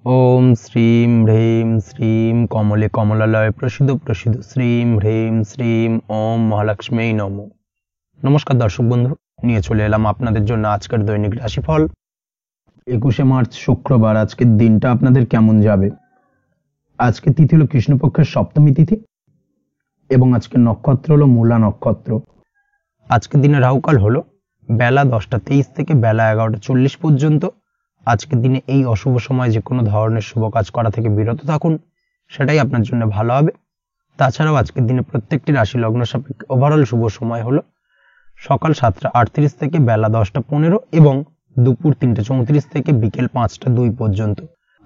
ओम श्रीम ह्रीम श्रीम कमले कमलालय प्रसिद्ध प्रसिद्ध श्रीम ह्रीम श्रीम ओम महालक्ष्मी नमो। नमस्कार दर्शक बंधु, নিয়ে চলে এলাম আপনাদের জন্য আজকের দৈনিক রাশিফল 21 মার্চ শুক্রবার। আজকের দিনটা আপনাদের কেমন যাবে? আজকে তিথি হলো কৃষ্ণপক্ষের সপ্তমী তিথি এবং আজকের নক্ষত্র হলো মূলা নক্ষত্র। আজকের দিনে রাহুকাল হলো বেলা 10টা 23 থেকে বেলা 11টা 40 পর্যন্ত। আজকের দিনে এই অশুভ সময় যে কোনো ধরনের শুভ কাজ করা থেকে বিরত থাকুন, সেটাই আপনার জন্য ভালো হবে। তাছাড়াও আজকের দিনে প্রত্যেকটি রাশি লগ্ন সাপেক্ষে ওভারঅল শুভ সময় হলো সকাল 7টা 38 থেকে বেলা 10টা 15 এবং দুপুর 3টা 34 থেকে বিকেল 5টা 2 পর্যন্ত।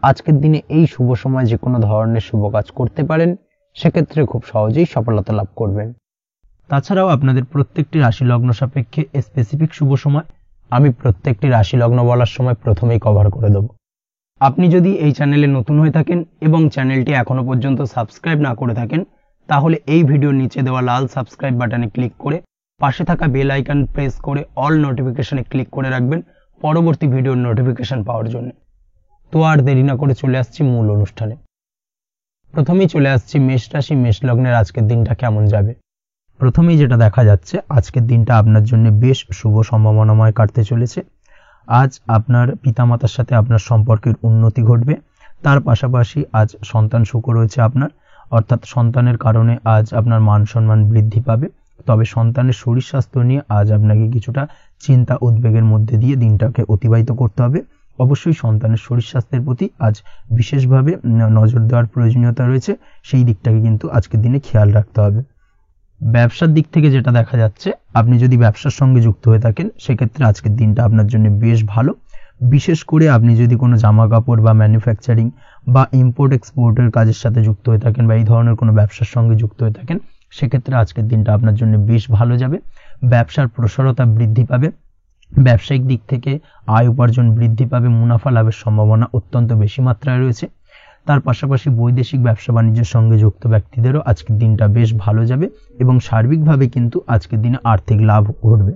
আজকের দিনে এই শুভ সময় যে কোনো ধরনের শুভ কাজ করতে পারেন, সেক্ষেত্রে খুব সহজেই সফলতা লাভ করবেন। তাছাড়াও আপনাদের প্রত্যেকটি রাশি লগ্ন সাপেক্ষে স্পেসিফিক শুভ সময় আমি প্রত্যেকটি রাশি লগ্ন বলার সময় প্রথমেই কভার করে দেব। আপনি যদি এই চ্যানেলে নতুন হয়ে থাকেন এবং চ্যানেলটি এখনো পর্যন্ত সাবস্ক্রাইব না করে থাকেন, তাহলে এই ভিডিওর নিচে দেওয়া লাল সাবস্ক্রাইব বাটনে ক্লিক করে পাশে থাকা বেল আইকন প্রেস করে অল নোটিফিকেশনে ক্লিক করে রাখবেন পরবর্তী ভিডিওর নোটিফিকেশন পাওয়ার জন্য। তো আর দেরি না করে চলে আসছি মূল অনুষ্ঠানে। প্রথমেই চলে আসছি মেষ রাশি মেষ লগ্নের আজকের দিনটা কেমন যাবে। প্রথমেই যেটা দেখা যাচ্ছে, আজকের দিনটা আপনার জন্য বেশ শুভ সম্ভাবনাময় কাটতে চলেছে। আজ আপনার পিতামাতার সাথে আপনার সম্পর্কের উন্নতি ঘটবে। তার পাশাপাশি আজ সন্তান সুখ রয়েছে আপনার, অর্থাৎ সন্তানের কারণে আজ আপনার মান সম্মান বৃদ্ধি পাবে। তবে সন্তানের শরীর স্বাস্থ্য নিয়ে আজ আপনাকে কিছুটা চিন্তা উদ্বেগের মধ্যে দিয়ে দিনটাকে অতিবাহিত করতে হবে। অবশ্যই সন্তানের শরীর স্বাস্থ্যের প্রতি আজ বিশেষভাবে নজর দেওয়ার প্রয়োজনীয়তা রয়েছে, সেই দিকটাকে কিন্তু আজকের দিনে খেয়াল রাখতে হবে। ব্যবসার দিক থেকে যেটা দেখা যাচ্ছে, আপনি যদি ব্যবসার সঙ্গে যুক্ত হয়ে থাকেন, সেক্ষেত্রে আজকের দিনটা আপনার জন্য বেশ ভালো। বিশেষ করে আপনি যদি কোনো জামা কাপড় বা ম্যানুফ্যাকচারিং বা ইম্পোর্ট এক্সপোর্টের কাজের সাথে যুক্ত হয়ে থাকেন বা এই ধরনের কোনো ব্যবসার সঙ্গে যুক্ত হয়ে থাকেন, সেক্ষেত্রে আজকের দিনটা আপনার জন্য বেশ ভালো যাবে। ব্যবসার প্রসারতা বৃদ্ধি পাবে, ব্যবসায়িক দিক থেকে আয় উপার্জন বৃদ্ধি পাবে, মুনাফা লাভের সম্ভাবনা অত্যন্ত বেশি মাত্রায় রয়েছে। তার পাশাপাশি বৈদেশিক ব্যবসা বাণিজ্যের সঙ্গে যুক্ত ব্যক্তিদেরও আজকের দিনটা বেশ ভালো যাবে এবং সার্বিকভাবে কিন্তু আজকের দিনে আর্থিক লাভ ঘটবে।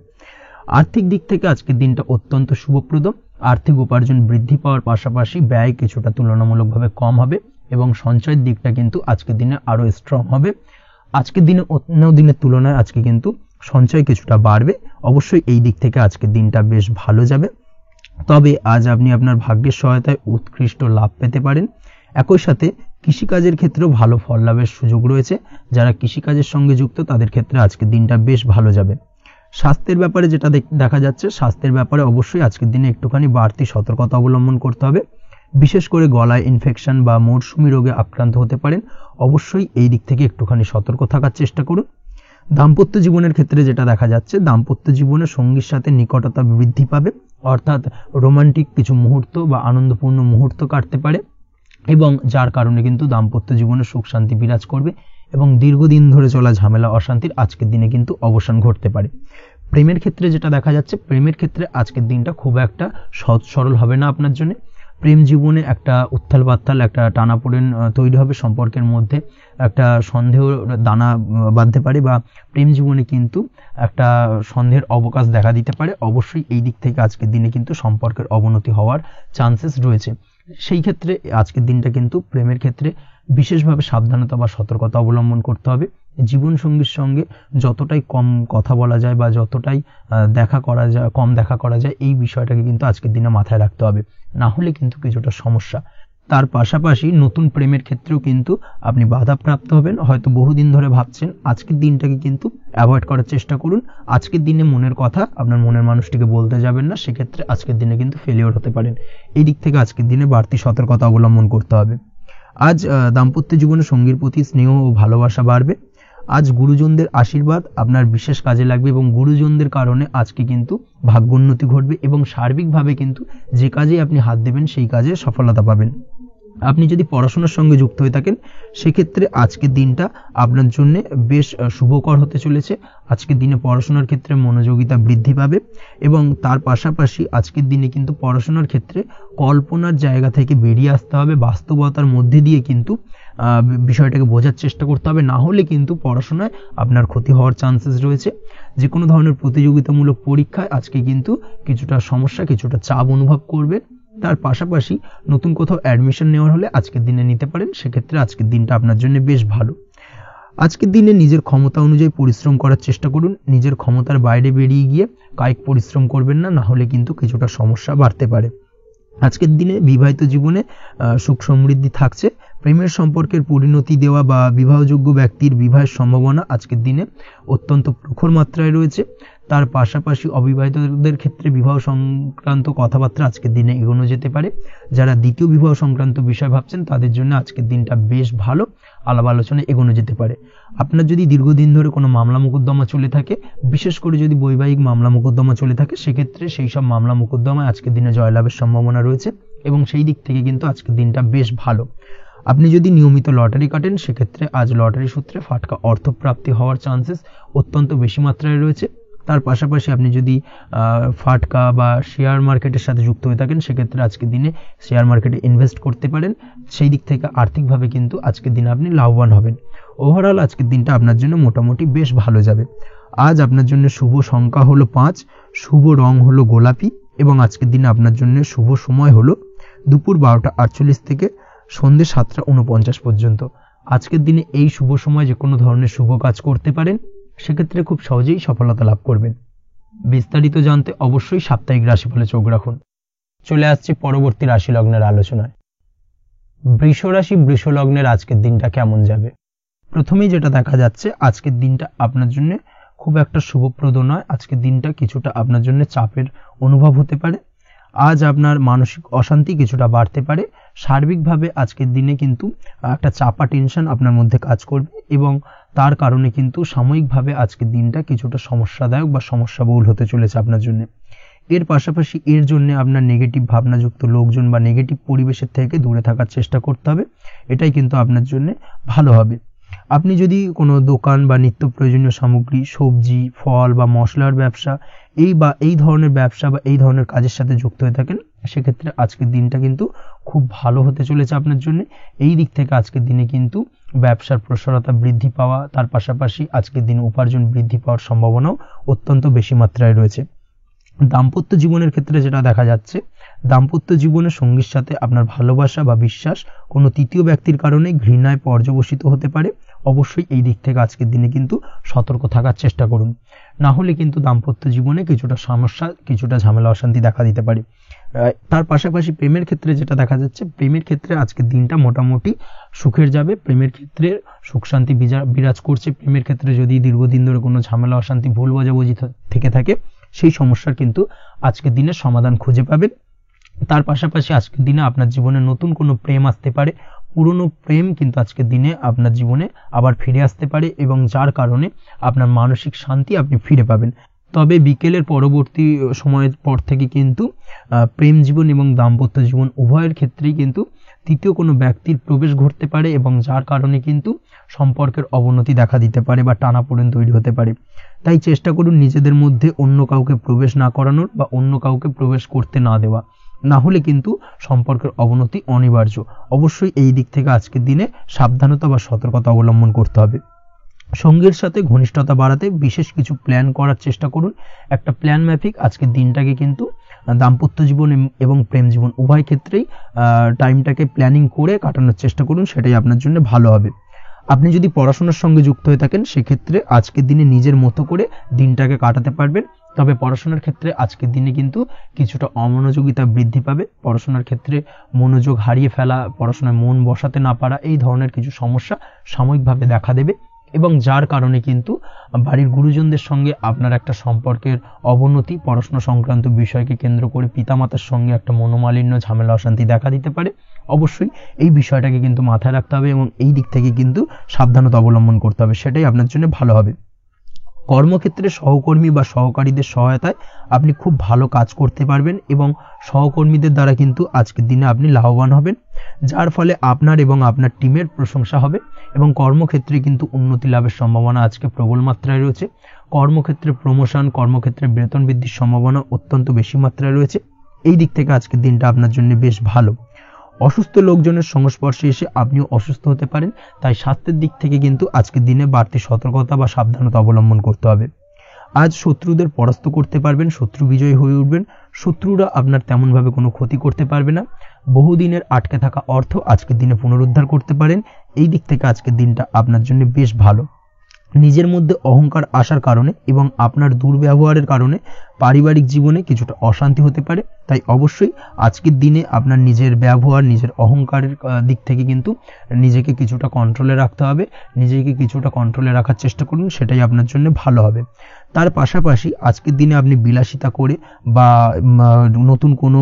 আর্থিক দিক থেকে আজকের দিনটা অত্যন্ত শুভপ্রদ। আর্থিক উপার্জন বৃদ্ধি পাওয়ার পাশাপাশি ব্যয় কিছুটা তুলনামূলকভাবে কম হবে এবং সঞ্চয়ের দিকটা কিন্তু আজকের দিনে আরো স্ট্রং হবে। আজকের দিনে অন্য দিনের তুলনায় আজকে কিন্তু সঞ্চয় কিছুটা বাড়বে। অবশ্যই এই দিক থেকে আজকের দিনটা বেশ ভালো যাবে। তবে আজ আপনি আপনার ভাগ্যের সহায়তায় উৎকৃষ্ট লাভ পেতে পারেন। একই সাথে কৃষিকাজের ক্ষেত্রেও ভালো ফল লাভের সুযোগ রয়েছে। যারা কৃষিকাজের সঙ্গে যুক্ত তাদের ক্ষেত্রে আজকের দিনটা বেশ ভালো যাবে। স্বাস্থ্যের ব্যাপারে যেটা দেখা যাচ্ছে, স্বাস্থ্যের ব্যাপারে অবশ্যই আজকের দিনে একটুখানি বাড়তি সতর্কতা অবলম্বন করতে হবে। বিশেষ করে গলায় ইনফেকশন বা মৌসুমী রোগে আক্রান্ত হতে পারেন। অবশ্যই এই দিক থেকে একটুখানি সতর্ক থাকার চেষ্টা করুন। দাম্পত্য জীবনের ক্ষেত্রে যেটা দেখা যাচ্ছে, দাম্পত্য জীবনে সঙ্গীর সাথে নিকটতা বৃদ্ধি পাবে, অর্থাৎ রোমান্টিক কিছু মুহূর্ত বা আনন্দপূর্ণ মুহূর্ত কাটতে পারে এবং যার কারণে কিন্তু দাম্পত্য জীবনে সুখ শান্তি বিরাজ করবে এবং দীর্ঘদিন ধরে চলা ঝামেলা অশান্তির আজকের দিনে কিন্তু অবসান ঘটতে পারে। প্রেমের ক্ষেত্রে যেটা দেখা যাচ্ছে, প্রেমের ক্ষেত্রে আজকের দিনটা খুব একটা সহজ সরল হবে না আপনার জন্য। প্রেম জীবনে একটা উত্থাল পাত্তাল একটা টানাপোড়েন তৈরি হবে, সম্পর্কের মধ্যে একটা সন্দেহ দানা বাঁধতে পারে বা প্রেম জীবনে কিন্তু একটা সন্দেহের অবকাশ দেখা দিতে পারে। অবশ্যই এই দিক থেকে আজকের দিনে কিন্তু সম্পর্কের অবনতি হওয়ার চান্সেস রয়েছে। সেই ক্ষেত্রে আজকের দিনটা কিন্তু প্রেমের ক্ষেত্রে বিশেষভাবে সাবধানতা বা সতর্কতা অবলম্বন করতে হবে। জীবন সঙ্গীর সঙ্গে যতটাই কম কথা বলা যায় বা যতটাই কম দেখা করা যায়, এই বিষয়টাকে কিন্তু আজকের দিনে মাথায় রাখতে হবে, না হলে কিন্তু কিছুটা সমস্যা। তার পাশাপাশি নতুন প্রেমের ক্ষেত্রেও কিন্তু আপনি বাধাপ্রাপ্ত হবেন। হয়তো বহুদিন ধরে ভাবছেন, আজকের দিনটাকে কিন্তু অ্যাভয়েড করার চেষ্টা করুন। আজকের দিনে মনের কথা আপনার মনের মানুষটিকে বলতে যাবেন না, সেক্ষেত্রে আজকের দিনে কিন্তু ফেলিওর হতে পারেন। এই দিক থেকে আজকের দিনে বাড়তি সতর্কতা অবলম্বন করতে হবে। আজ দাম্পত্য জীবনে সঙ্গীর প্রতি স্নেহ ও ভালোবাসা বাড়বে। আজ গুরুজনদের আশীর্বাদ আপনার বিশেষ কাজে লাগবে এবং গুরুজনদের কারণে আজকে কিন্তু ভাগ্যোন্নতি ঘটবে এবং সার্বিকভাবে কিন্তু যে কাজে আপনি হাত দেবেন সেই কাজে সফলতা পাবেন। আপনি যদি পড়াশোনার সঙ্গে যুক্ত হয়ে থাকেন, সেক্ষেত্রে আজকের দিনটা আপনার জন্য বেশ শুভকর হতে চলেছে। আজকের দিনে পড়াশোনার ক্ষেত্রে মনোযোগিতা বৃদ্ধি পাবে এবং তার পাশাপাশি আজকের দিনে কিন্তু পড়াশোনার ক্ষেত্রে কল্পনার জায়গা থেকে বেরিয়ে আসতে হবে, বাস্তবতার মধ্যে দিয়ে কিন্তু বিষয়টাকে বোঝার চেষ্টা করতে হবে, না হলে কিন্তু পড়াশোনায় আপনার ক্ষতি হওয়ার চান্সেস রয়েছে। যে কোনো ধরনের প্রতিযোগিতামূলক পরীক্ষায় আজকে কিন্তু কিছুটা সমস্যা, কিছুটা চাপ অনুভব করবে। তার পাশাপাশি নতুন কোথাও অ্যাডমিশন নেওয়ার হলে আজকের দিনে নিতে পারেন, সেক্ষেত্রে আজকের দিনটা আপনার জন্য বেশ ভালো। আজকের দিনে নিজের ক্ষমতা অনুযায়ী পরিশ্রম করার চেষ্টা করুন, নিজের ক্ষমতার বাইরে বেরিয়ে গিয়ে কায়িক পরিশ্রম করবেন না, হলে কিন্তু কিছুটা সমস্যা বাড়তে পারে। আজকের দিনে বিবাহিত জীবনে সুখ সমৃদ্ধি থাকছে, প্রেমের সম্পর্কের পরিণতি দেওয়া বা বিবাহযোগ্য ব্যক্তির বিবাহের সম্ভাবনা আজকের দিনে অত্যন্ত প্রখর মাত্রায় রয়েছে। তার পাশাপাশি অবিবাহিতদের ক্ষেত্রে বিবাহ সংক্রান্ত কথাবার্তা আজকের দিনে এগোনো যেতে পারে। যারা দ্বিতীয় বিবাহ সংক্রান্ত বিষয় ভাবছেন তাদের জন্য আজকের দিনটা বেশ ভালো, আলাপ আলোচনা এগোনো যেতে পারে। আপনার যদি দীর্ঘদিন ধরে কোনো মামলা মোকদ্দমা চলে থাকে, বিশেষ করে যদি বৈবাহিক মামলা মোকদ্দমা চলে থাকে, সেক্ষেত্রে সেই সব মামলা মোকদ্দমায় আজকের দিনে জয়লাভের সম্ভাবনা রয়েছে এবং সেই দিক থেকে কিন্তু আজকের দিনটা বেশ ভালো। আপনি যদি নিয়মিত লটারি কাটেন, সেক্ষেত্রে আজ লটারি সূত্রে ফাটকা অর্থপ্রাপ্তি হওয়ার চান্সেস অত্যন্ত বেশি মাত্রায় রয়েছে। তার পাশাপাশি আপনি যদি ফাটকা বা শেয়ার মার্কেটের সাথে যুক্ত হয়ে থাকেন, সেক্ষেত্রে আজকের দিনে শেয়ার মার্কেটে ইনভেস্ট করতে পারেন, সেই দিক থেকে আর্থিকভাবে কিন্তু আজকের দিনে আপনি লাভবান হবেন। ওভারঅল আজকের দিনটা আপনার জন্য মোটামুটি বেশ ভালো যাবে। আজ আপনার জন্য শুভ সংখ্যা হলো 5, শুভ রং হলো গোলাপি এবং আজকের দিনে আপনার জন্য শুভ সময় হলো দুপুর 12:48 থেকে সন্ধ্যে 7:49 পর্যন্ত। আজকের দিনে এই শুভ সময় যে কোনো ধরনের শুভ কাজ করতে পারেন, সেক্ষেত্রে খুব সহজেই সফলতা লাভ করবেন। বিস্তারিত জানতে অবশ্যই সাপ্তাহিক রাশিফলে চোখ রাখুন। চলে আসছে পরবর্তী রাশি লগ্নের আলোচনায়। বৃষ রাশি বৃষ লগ্নের আজকের দিনটা কেমন যাবে? প্রথমেই যেটা দেখা যাচ্ছে, আজকের দিনটা আপনার জন্য খুব একটা শুভপ্রদ নয়। আজকের দিনটা কিছুটা আপনার জন্য চাপের অনুভব হতে পারে। আজ আপনার মানসিক অশান্তি কিছুটা বাড়তে পারে। সার্বিকভাবে আজকের দিনে কিন্তু একটা চাপা টেনশন আপনার মধ্যে কাজ করবে এবং তার কারণে কিন্তু সাময়িকভাবে আজকের দিনটা কিছুটা সমস্যাদায়ক বা সমস্যাবহুল হতে চলেছে আপনার জন্য। এর পাশাপাশি এর জন্য আপনার নেগেটিভ ভাবনাযুক্ত লোকজন বা নেগেটিভ পরিবেশের থেকে দূরে থাকার চেষ্টা করতে হবে, এটাই কিন্তু আপনার জন্য ভালো হবে। আপনি যদি কোনো দোকান বা নিত্য প্রয়োজনীয় সামগ্রী, সবজি, ফল বা মশলার ব্যবসা এই ধরনের ব্যবসা বা এই ধরনের কাজের সাথে যুক্ত হয়ে থাকেন, সেক্ষেত্রে আজকের দিনটা কিন্তু খুব ভালো হতে চলেছে আপনার জন্য। এই দিক থেকে আজকের দিনে কিন্তু ব্যবসার প্রসারতা বৃদ্ধি পাওয়া, তার পাশাপাশি আজকের দিনে উপার্জন বৃদ্ধি পাওয়ার সম্ভাবনাও অত্যন্ত বেশি মাত্রায় রয়েছে। দাম্পত্য জীবনের ক্ষেত্রে যেটা দেখা যাচ্ছে, দাম্পত্য জীবনে সঙ্গীর সাথে আপনার ভালোবাসা বা বিশ্বাস কোনো তৃতীয় ব্যক্তির কারণে ঘৃণায় পর্যবসিত হতে পারে। অবশ্যই এই দিক থেকে আজকের দিনে কিন্তু সতর্ক থাকার চেষ্টা করুন, না হলে কিন্তু দাম্পত্য জীবনে কিছুটা সমস্যা, কিছুটা ঝামেলা অশান্তি দেখা দিতে পারে। তার পাশাপাশি প্রেমের ক্ষেত্রে যেটা দেখা যাচ্ছে, প্রেমের ক্ষেত্রে আজকের দিনটা মোটামুটি সুখের যাবে। প্রেমের ক্ষেত্রে সুখ শান্তি বিরাজ করছে। প্রেমের ক্ষেত্রে যদি দীর্ঘদিন ধরে কোনো ঝামেলা অশান্তি ভুল বোঝাবুঝি থেকে থাকে, সেই সমস্যার কিন্তু আজকের দিনে সমাধান খুঁজে পাবেন। তার পাশাপাশি আজকের দিনে আপনার জীবনে নতুন কোনো প্রেম আসতে পারে। পুরনো প্রেম কিন্তু আজকের দিনে আপনার জীবনে আবার ফিরে আসতে পারে এবং যার কারণে আপনার মানসিক শান্তি আপনি ফিরে পাবেন। তবে বিকেলের পরবর্তী সময়ের পর থেকে কিন্তু প্রেম জীবন এবং দাম্পত্য জীবন উভয়ের ক্ষেত্রেই কিন্তু তৃতীয় কোনো ব্যক্তির প্রবেশ ঘটতে পারে এবং যার কারণে কিন্তু সম্পর্কের অবনতি দেখা দিতে পারে বা টানাপোড়েন তৈরি হতে পারে। তাই চেষ্টা করুন নিজেদের মধ্যে অন্য কাউকে প্রবেশ না করানোর বা অন্য কাউকে প্রবেশ করতে না দেওয়া, না হলে কিন্তু সম্পর্কের অবনতি অনিবার্য। অবশ্যই এই দিক থেকে আজকের দিনে সাবধানতা বা সতর্কতা অবলম্বন করতে হবে। সঙ্গীর সাথে ঘনিষ্ঠতা বাড়াতে বিশেষ কিছু প্ল্যান করার চেষ্টা করুন। একটা প্ল্যান মাফিক আজকের দিনটাকে কিন্তু দাম্পত্য জীবন এবং প্রেম জীবন উভয় ক্ষেত্রেই টাইমটাকে প্ল্যানিং করে কাটানোর চেষ্টা করুন, সেটাই আপনার জন্য ভালো হবে। আপনি যদি পড়াশোনার সঙ্গে যুক্ত হয়ে থাকেন, সেক্ষেত্রে আজকের দিনে নিজের মতো করে দিনটাকে কাটাতে পারবেন। তবে পড়াশোনার ক্ষেত্রে আজকের দিনে কিন্তু কিছুটা অমনোযোগিতা বৃদ্ধি পাবে। পড়াশোনার ক্ষেত্রে মনোযোগ হারিয়ে ফেলা, পড়াশোনায় মন বসাতে না পারা, এই ধরনের কিছু সমস্যা সাময়িকভাবে দেখা দেবে এবং যার কারণে কিন্তু বাড়ির গুরুজনদের সঙ্গে আপনার একটা সম্পর্কের অবনতি, পড়াশোনা সংক্রান্ত বিষয়কে কেন্দ্র করে পিতামাতার সঙ্গে একটা মনোমালিন্য, ঝামেলা অশান্তি দেখা দিতে পারে। অবশ্যই এই বিষয়টাকে কিন্তু মাথায় রাখতে হবে এবং এই দিক থেকে কিন্তু সাবধানতা অবলম্বন করতে হবে, সেটাই আপনার জন্য ভালো হবে। কর্মক্ষেত্রে সহকর্মী বা সহকারীদের সহায়তায় আপনি খুব ভালো কাজ করতে পারবেন এবং সহকর্মীদের দ্বারা কিন্তু আজকের দিনে আপনি লাভবান হবেন, যার ফলে আপনার এবং আপনার টিমের প্রশংসা হবে এবং কর্মক্ষেত্রে কিন্তু উন্নতি লাভের সম্ভাবনা আজকে প্রবল মাত্রায় রয়েছে। কর্মক্ষেত্রে প্রমোশন, কর্মক্ষেত্রে বেতন বৃদ্ধির সম্ভাবনা অত্যন্ত বেশি মাত্রায় রয়েছে। এই দিক থেকে আজকের দিনটা আপনার জন্য বেশ ভালো। অসুস্থ লোকজনের সংস্পর্শে এসে আপনিও অসুস্থ হতে পারেন, তাই স্বাস্থ্যের দিক থেকে কিন্তু আজকের দিনে বাড়তি সতর্কতা বা সাবধানতা অবলম্বন করতে হবে। আজ শত্রুদের পরাস্ত করতে পারবেন, শত্রু বিজয়ী হয়ে উঠবেন। শত্রুরা আপনার তেমনভাবে কোনো ক্ষতি করতে পারবে না। বহুদিনের আটকে থাকা অর্থ আজকের দিনে পুনরুদ্ধার করতে পারেন। এই দিক থেকে আজকের দিনটা আপনার জন্য বেশ ভালো। নিজের মধ্যে অহংকার আসার কারণে এবং আপনার দুর্ব্যবহারের কারণে পারিবারিক জীবনে কিছুটা অশান্তি হতে পারে। তাই অবশ্যই আজকের দিনে আপনার নিজের ব্যবহার, নিজের অহংকারের দিক থেকে কিন্তু নিজেকে কিছুটা কন্ট্রোলে রাখতে হবে। নিজেকে কিছুটা কন্ট্রোলে রাখার চেষ্টা করুন, সেটাই আপনার জন্য ভালো হবে। তার পাশাপাশি আজকের দিনে আপনি বিলাসিতা করে বা নতুন কোনো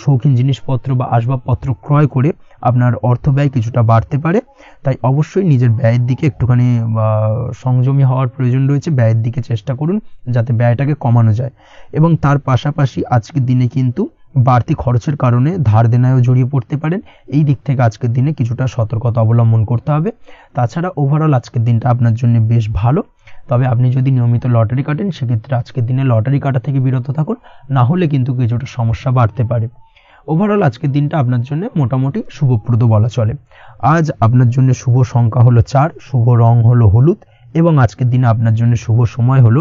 শৌখিন জিনিসপত্র বা আসবাবপত্র ক্রয় করে আপনার অর্থ ব্যয় কিছুটা বাড়তে পারে। তাই অবশ্যই নিজের ব্যয়ের দিকে একটুখানি সংযমী হওয়ার প্রয়োজন রয়েছে। ব্যয়ের দিকে চেষ্টা করুন যাতে ব্যয়টাকে কমানো যায়। এবং তার পাশাপাশি আজকের দিনে কিন্তু বাড়তি খরচের কারণে ধার দেনায়ও জড়িয়ে পড়তে পারেন। এই দিক থেকে আজকের দিনে কিছুটা সতর্কতা অবলম্বন করতে হবে। তাছাড়া ওভারঅল আজকের দিনটা আপনার জন্য বেশ ভালো। তবে আপনি যদি নিয়মিত লটারি কাটেন সেক্ষেত্রে আজকের দিনে লটারি কাটা থেকে বিরত থাকুন, না হলে কিন্তু কিছুটা সমস্যা বাড়তে পারে। ওভারঅল আজকের দিনটা আপনার জন্য মোটামুটি শুভপ্রদ বলা চলে। আজ আপনার জন্য শুভ সংখ্যা হলো 4, শুভ রং হলো হলুদ এবং আজকের দিনে আপনার জন্য শুভ সময় হলো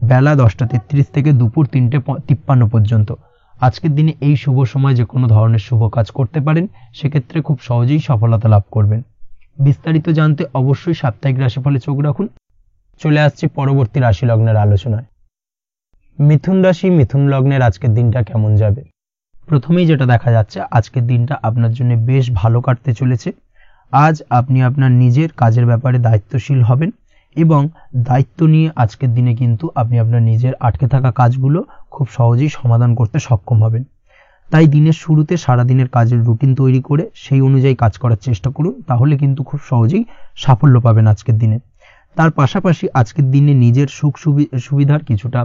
বেলা 10:33 থেকে দুপুর 3:53 পর্যন্ত। আজকের দিনে এই শুভ সময় যে কোনো ধরনের শুভ কাজ করতে পারেন, সেক্ষেত্রে খুব সহজেই সফলতা লাভ করবেন। বিস্তারিত জানতে অবশ্যই সাপ্তাহিক রাশিফলে চোখ রাখুন। চলে আসছি পরবর্তী রাশি লগ্নের আলোচনায়। মিথুন রাশি, মিথুন লগ্নের আজকের দিনটা কেমন যাবে? প্রথমেই যেটা দেখা যাচ্ছে, আজকের দিনটা আপনার জন্য বেশ ভালো কাটতে চলেছে। আজ আপনি আপনার নিজের কাজের ব্যাপারে দায়িত্বশীল হবেন এবং দায়িত্ব নিয়ে আজকের দিনে কিন্তু আপনি আপনার নিজের আটকে থাকা কাজগুলো খুব সহজেই সমাধান করতে সক্ষম হবেন। তাই দিনের শুরুতে সারাদিনের কাজের রুটিন তৈরি করে সেই অনুযায়ী কাজ করার চেষ্টা করুন, তাহলে কিন্তু খুব সহজেই সাফল্য পাবেন আজকের দিনে। তার পাশাপাশি আজকের দিনে নিজের সুখ সুবিধার কিছুটা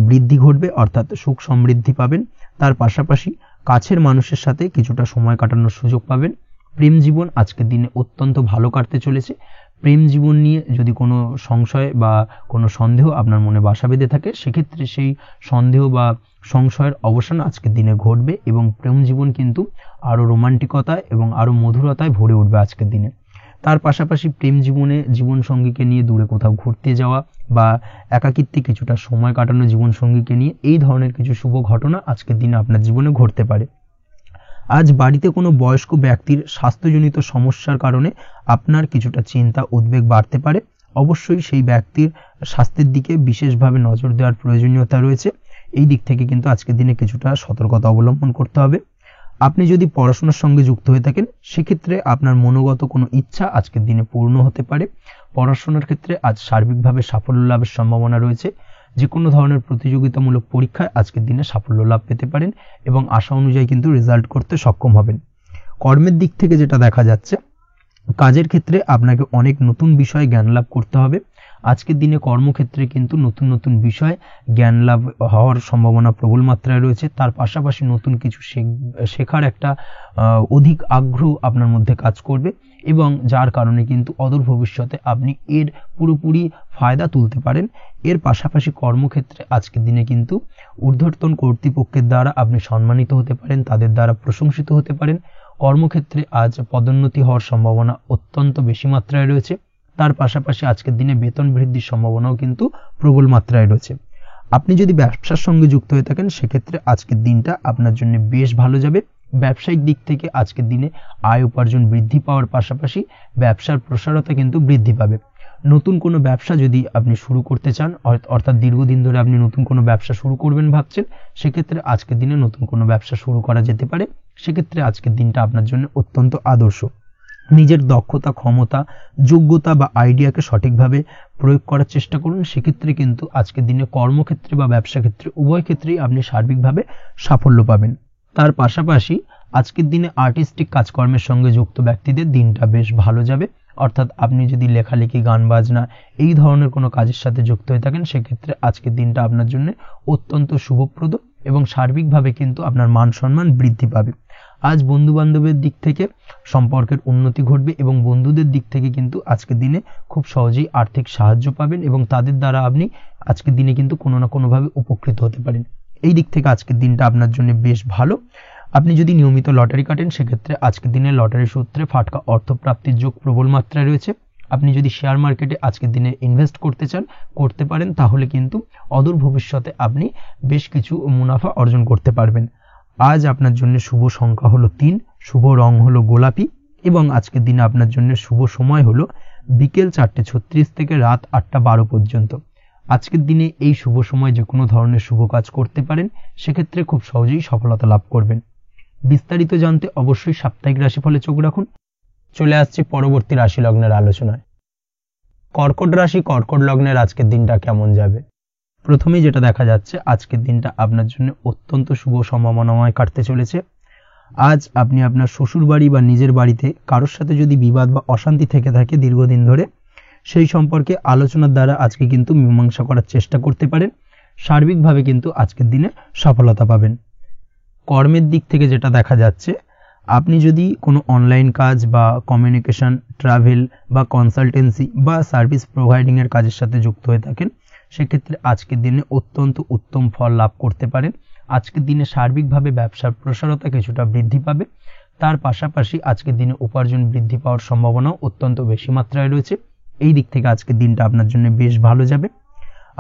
বৃদ্ধি ঘটবে, অর্থাৎ সুখ সমৃদ্ধি পাবেন। তার পাশাপাশি কাছের মানুষের সাথে কিছুটা সময় কাটানোর সুযোগ পাবেন। প্রেম জীবন আজকের দিনে অত্যন্ত ভালো কাটতে চলেছে। প্রেম জীবন নিয়ে যদি কোনো সংশয় বা কোনো সন্দেহ আপনার মনে বাসা বেঁধে থাকে, সেক্ষেত্রে সেই সন্দেহ বা সংশয়ের অবসান আজকের দিনে ঘটবে এবং প্রেম জীবন কিন্তু আরও রোমান্টিকতায় এবং আরও মধুরতায় ভরে উঠবে আজকের দিনে। তার পাশাপাশি প্রেম জীবনে জীবনসঙ্গীকে নিয়ে দূরে কোথাও ঘুরতে যাওয়া বা একাকিত্বে কিছুটা সময় কাটানো জীবনসঙ্গীকে নিয়ে, এই ধরনের কিছু শুভ ঘটনা আজকের দিনে আপনার জীবনে ঘটতে পারে। আজ বাড়িতে কোনো বয়স্ক ব্যক্তির স্বাস্থ্যজনিত সমস্যার কারণে আপনার কিছুটা চিন্তা উদ্বেগ বাড়তে পারে। অবশ্যই সেই ব্যক্তির স্বাস্থ্যের দিকে বিশেষভাবে নজর দেওয়ার প্রয়োজনীয়তা রয়েছে। এই দিক থেকে কিন্তু আজকের দিনে কিছুটা সতর্কতা অবলম্বন করতে হবে। আপনি যদি পড়াশোনার সঙ্গে যুক্ত হয়ে থাকেন, সেক্ষেত্রে আপনার মনোগত কোনো ইচ্ছা আজকের দিনে পূর্ণ হতে পারে। পড়াশোনার ক্ষেত্রে আজ সার্বিকভাবে সাফল্য লাভের সম্ভাবনা রয়েছে। যে কোনো ধরনের প্রতিযোগিতামূলক পরীক্ষায় আজকের দিনে সাফল্য লাভ পেতে পারেন এবং আশা অনুযায়ী কিন্তু রেজাল্ট করতে সক্ষম হবেন। কর্মের দিক থেকে যেটা দেখা যাচ্ছে, কাজের ক্ষেত্রে আপনাকে অনেক নতুন বিষয়ে জ্ঞান লাভ করতে হবে। আজকের দিনে কর্মক্ষেত্রে কিন্তু নতুন নতুন বিষয় জ্ঞান লাভ হওয়ার সম্ভাবনা প্রবল মাত্রায় রয়েছে। তার পাশাপাশি নতুন কিছু শেখার একটা অধিক আগ্রহ আপনার মধ্যে কাজ করবে এবং যার কারণে কিন্তু অদূর ভবিষ্যতে আপনি এর পুরোপুরি ফায়দা তুলতে পারেন। এর পাশাপাশি কর্মক্ষেত্রে আজকের দিনে কিন্তু ঊর্ধ্বতন কর্তৃপক্ষের দ্বারা আপনি সম্মানিত হতে পারেন, তাদের দ্বারা প্রশংসিত হতে পারেন। কর্মক্ষেত্রে আজ পদোন্নতি হওয়ার সম্ভাবনা অত্যন্ত বেশি মাত্রায় রয়েছে। তার পাশাপাশি আজকের দিনে বেতন বৃদ্ধির সম্ভাবনাও কিন্তু প্রবল মাত্রায় রয়েছে। আপনি যদি ব্যবসার সঙ্গে যুক্ত হয়ে থাকেন, সেক্ষেত্রে আজকের দিনটা আপনার জন্য বেশ ভালো যাবে। ব্যবসায়িক দিক থেকে আজকের দিনে আয় উপার্জন বৃদ্ধি পাওয়ার পাশাপাশি ব্যবসার প্রসারতা কিন্তু বৃদ্ধি পাবে। নতুন কোনো ব্যবসা যদি আপনি শুরু করতে চান, অর্থাৎ দীর্ঘদিন ধরে আপনি নতুন কোনো ব্যবসা শুরু করবেন ভাবছেন, সেক্ষেত্রে আজকের দিনে নতুন কোনো ব্যবসা শুরু করা যেতে পারে। সেক্ষেত্রে আজকের দিনটা আপনার জন্য অত্যন্ত আদর্শ। নিজের দক্ষতা, ক্ষমতা, যোগ্যতা বা আইডিয়াকে সঠিকভাবে প্রয়োগ করার চেষ্টা করুন। সেক্ষেত্রে কিন্তু আজকের দিনে কর্মক্ষেত্রে বা ব্যবসা ক্ষেত্রে উভয় ক্ষেত্রেই আপনি সার্বিকভাবে সাফল্য পাবেন। তার পাশাপাশি আজকের দিনে আর্টিস্টিক কাজকর্মের সঙ্গে যুক্ত ব্যক্তিদের দিনটা বেশ ভালো যাবে। অর্থাৎ আপনি যদি লেখালেখি, গান বাজনা এই ধরনের কোনো কাজের সাথে যুক্ত হয়ে থাকেন, সেক্ষেত্রে আজকের দিনটা আপনার জন্য অত্যন্ত শুভপ্রদ এবং সার্বিকভাবে কিন্তু আপনার মান সম্মান বৃদ্ধি পাবে। আজ বন্ধু বান্ধবের দিক থেকে সম্পর্কের উন্নতি ঘটবে এবং বন্ধুদের দিক থেকে কিন্তু আজকের দিনে খুব সহজেই আর্থিক সাহায্য পাবেন এবং তাদের দ্বারা আপনি আজকের দিনে কিন্তু কোনো না কোনোভাবে উপকৃত হতে পারেন। এই দিক থেকে আজকের দিনটা আপনার জন্য বেশ ভালো। আপনি যদি নিয়মিত লটারি কাটেন, সেক্ষেত্রে আজকের দিনে লটারি সূত্রে ফাটকা অর্থপ্রাপ্তির যোগ প্রবল মাত্রায় রয়েছে। আপনি যদি শেয়ার মার্কেটে আজকের দিনে ইনভেস্ট করতে চান করতে পারেন, তাহলে কিন্তু অদূর ভবিষ্যতে আপনি বেশ কিছু মুনাফা অর্জন করতে পারবেন। আজ আপনার জন্য শুভ সংখ্যা হলো 3, শুভ রং হলো গোলাপি এবং আজকের দিনে আপনার জন্য শুভ সময় হলো বিকেল 4:36 থেকে রাত 8:12 পর্যন্ত। আজকের দিনে এই শুভ সময় যে কোনো ধরনের শুভ কাজ করতে পারেন, সেক্ষেত্রে খুব সহজেই সফলতা লাভ করবেন। বিস্তারিত জানতে অবশ্যই সাপ্তাহিক রাশিফলে চোখ রাখুন। চলে আসছি পরবর্তী রাশি লগ্নের আলোচনায়। কর্কট রাশি, কর্কট লগ্নের আজকের দিনটা কেমন যাবে? প্রথমেই যেটা দেখা যাচ্ছে, আজকের দিনটা আপনার জন্য অত্যন্ত শুভ সম্ভাবনাময় কাটতে চলেছে। আজ আপনি আপনার শ্বশুর বাড়ি বা নিজের বাড়িতে কারোর সাথে যদি বিবাদ বা অশান্তি থেকে থাকে দীর্ঘদিন ধরে, সেই সম্পর্কে আলোচনার দ্বারা আজকে কিন্তু মীমাংসা করার চেষ্টা করতে পারেন। সার্বিকভাবে কিন্তু আজকের দিনে সফলতা পাবেন। কর্মের দিক থেকে যেটা দেখা যাচ্ছে, আপনি যদি কোনো অনলাইন কাজ বা কমিউনিকেশন, ট্রাভেল বা কনসালটেন্সি বা সার্ভিস প্রোভাইডিংয়ের কাজের সাথে যুক্ত হয়ে থাকেন, সেক্ষেত্রে আজকের দিনে অত্যন্ত উত্তম ফল লাভ করতে পারেন। আজকের দিনে সার্বিকভাবে ব্যবসার প্রসারতা কিছুটা বৃদ্ধি পাবে। তার পাশাপাশি আজকের দিনে উপার্জন বৃদ্ধি পাওয়ার সম্ভাবনাও অত্যন্ত বেশি মাত্রায় রয়েছে। এই দিক থেকে আজকের দিনটা আপনার জন্য বেশ ভালো যাবে।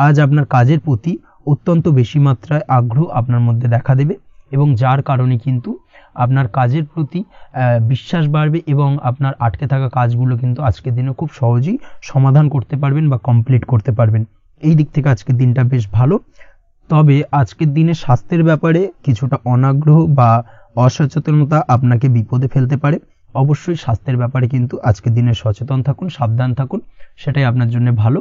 আজ আপনার কাজের প্রতি অত্যন্ত বেশি মাত্রায় আগ্রহ আপনার মধ্যে দেখা দেবে এবং যার কারণে কিন্তু আপনার কাজের প্রতি বিশ্বাস বাড়বে এবং আপনার আটকে থাকা কাজগুলো কিন্তু আজকের দিনে খুব সহজেই সমাধান করতে পারবেন বা কমপ্লিট করতে পারবেন। এই দিক থেকে আজকের দিনটা বেশ ভালো। তবে আজকের দিনে স্বাস্থ্যের ব্যাপারে কিছুটা অনাগ্রহ বা অসচেতনতা আপনাকে বিপদে ফেলতে পারে। অবশ্যই স্বাস্থ্যের ব্যাপারে কিন্তু আজকের দিনে সচেতন থাকুন, সাবধান থাকুন, সেটাই আপনার জন্য ভালো।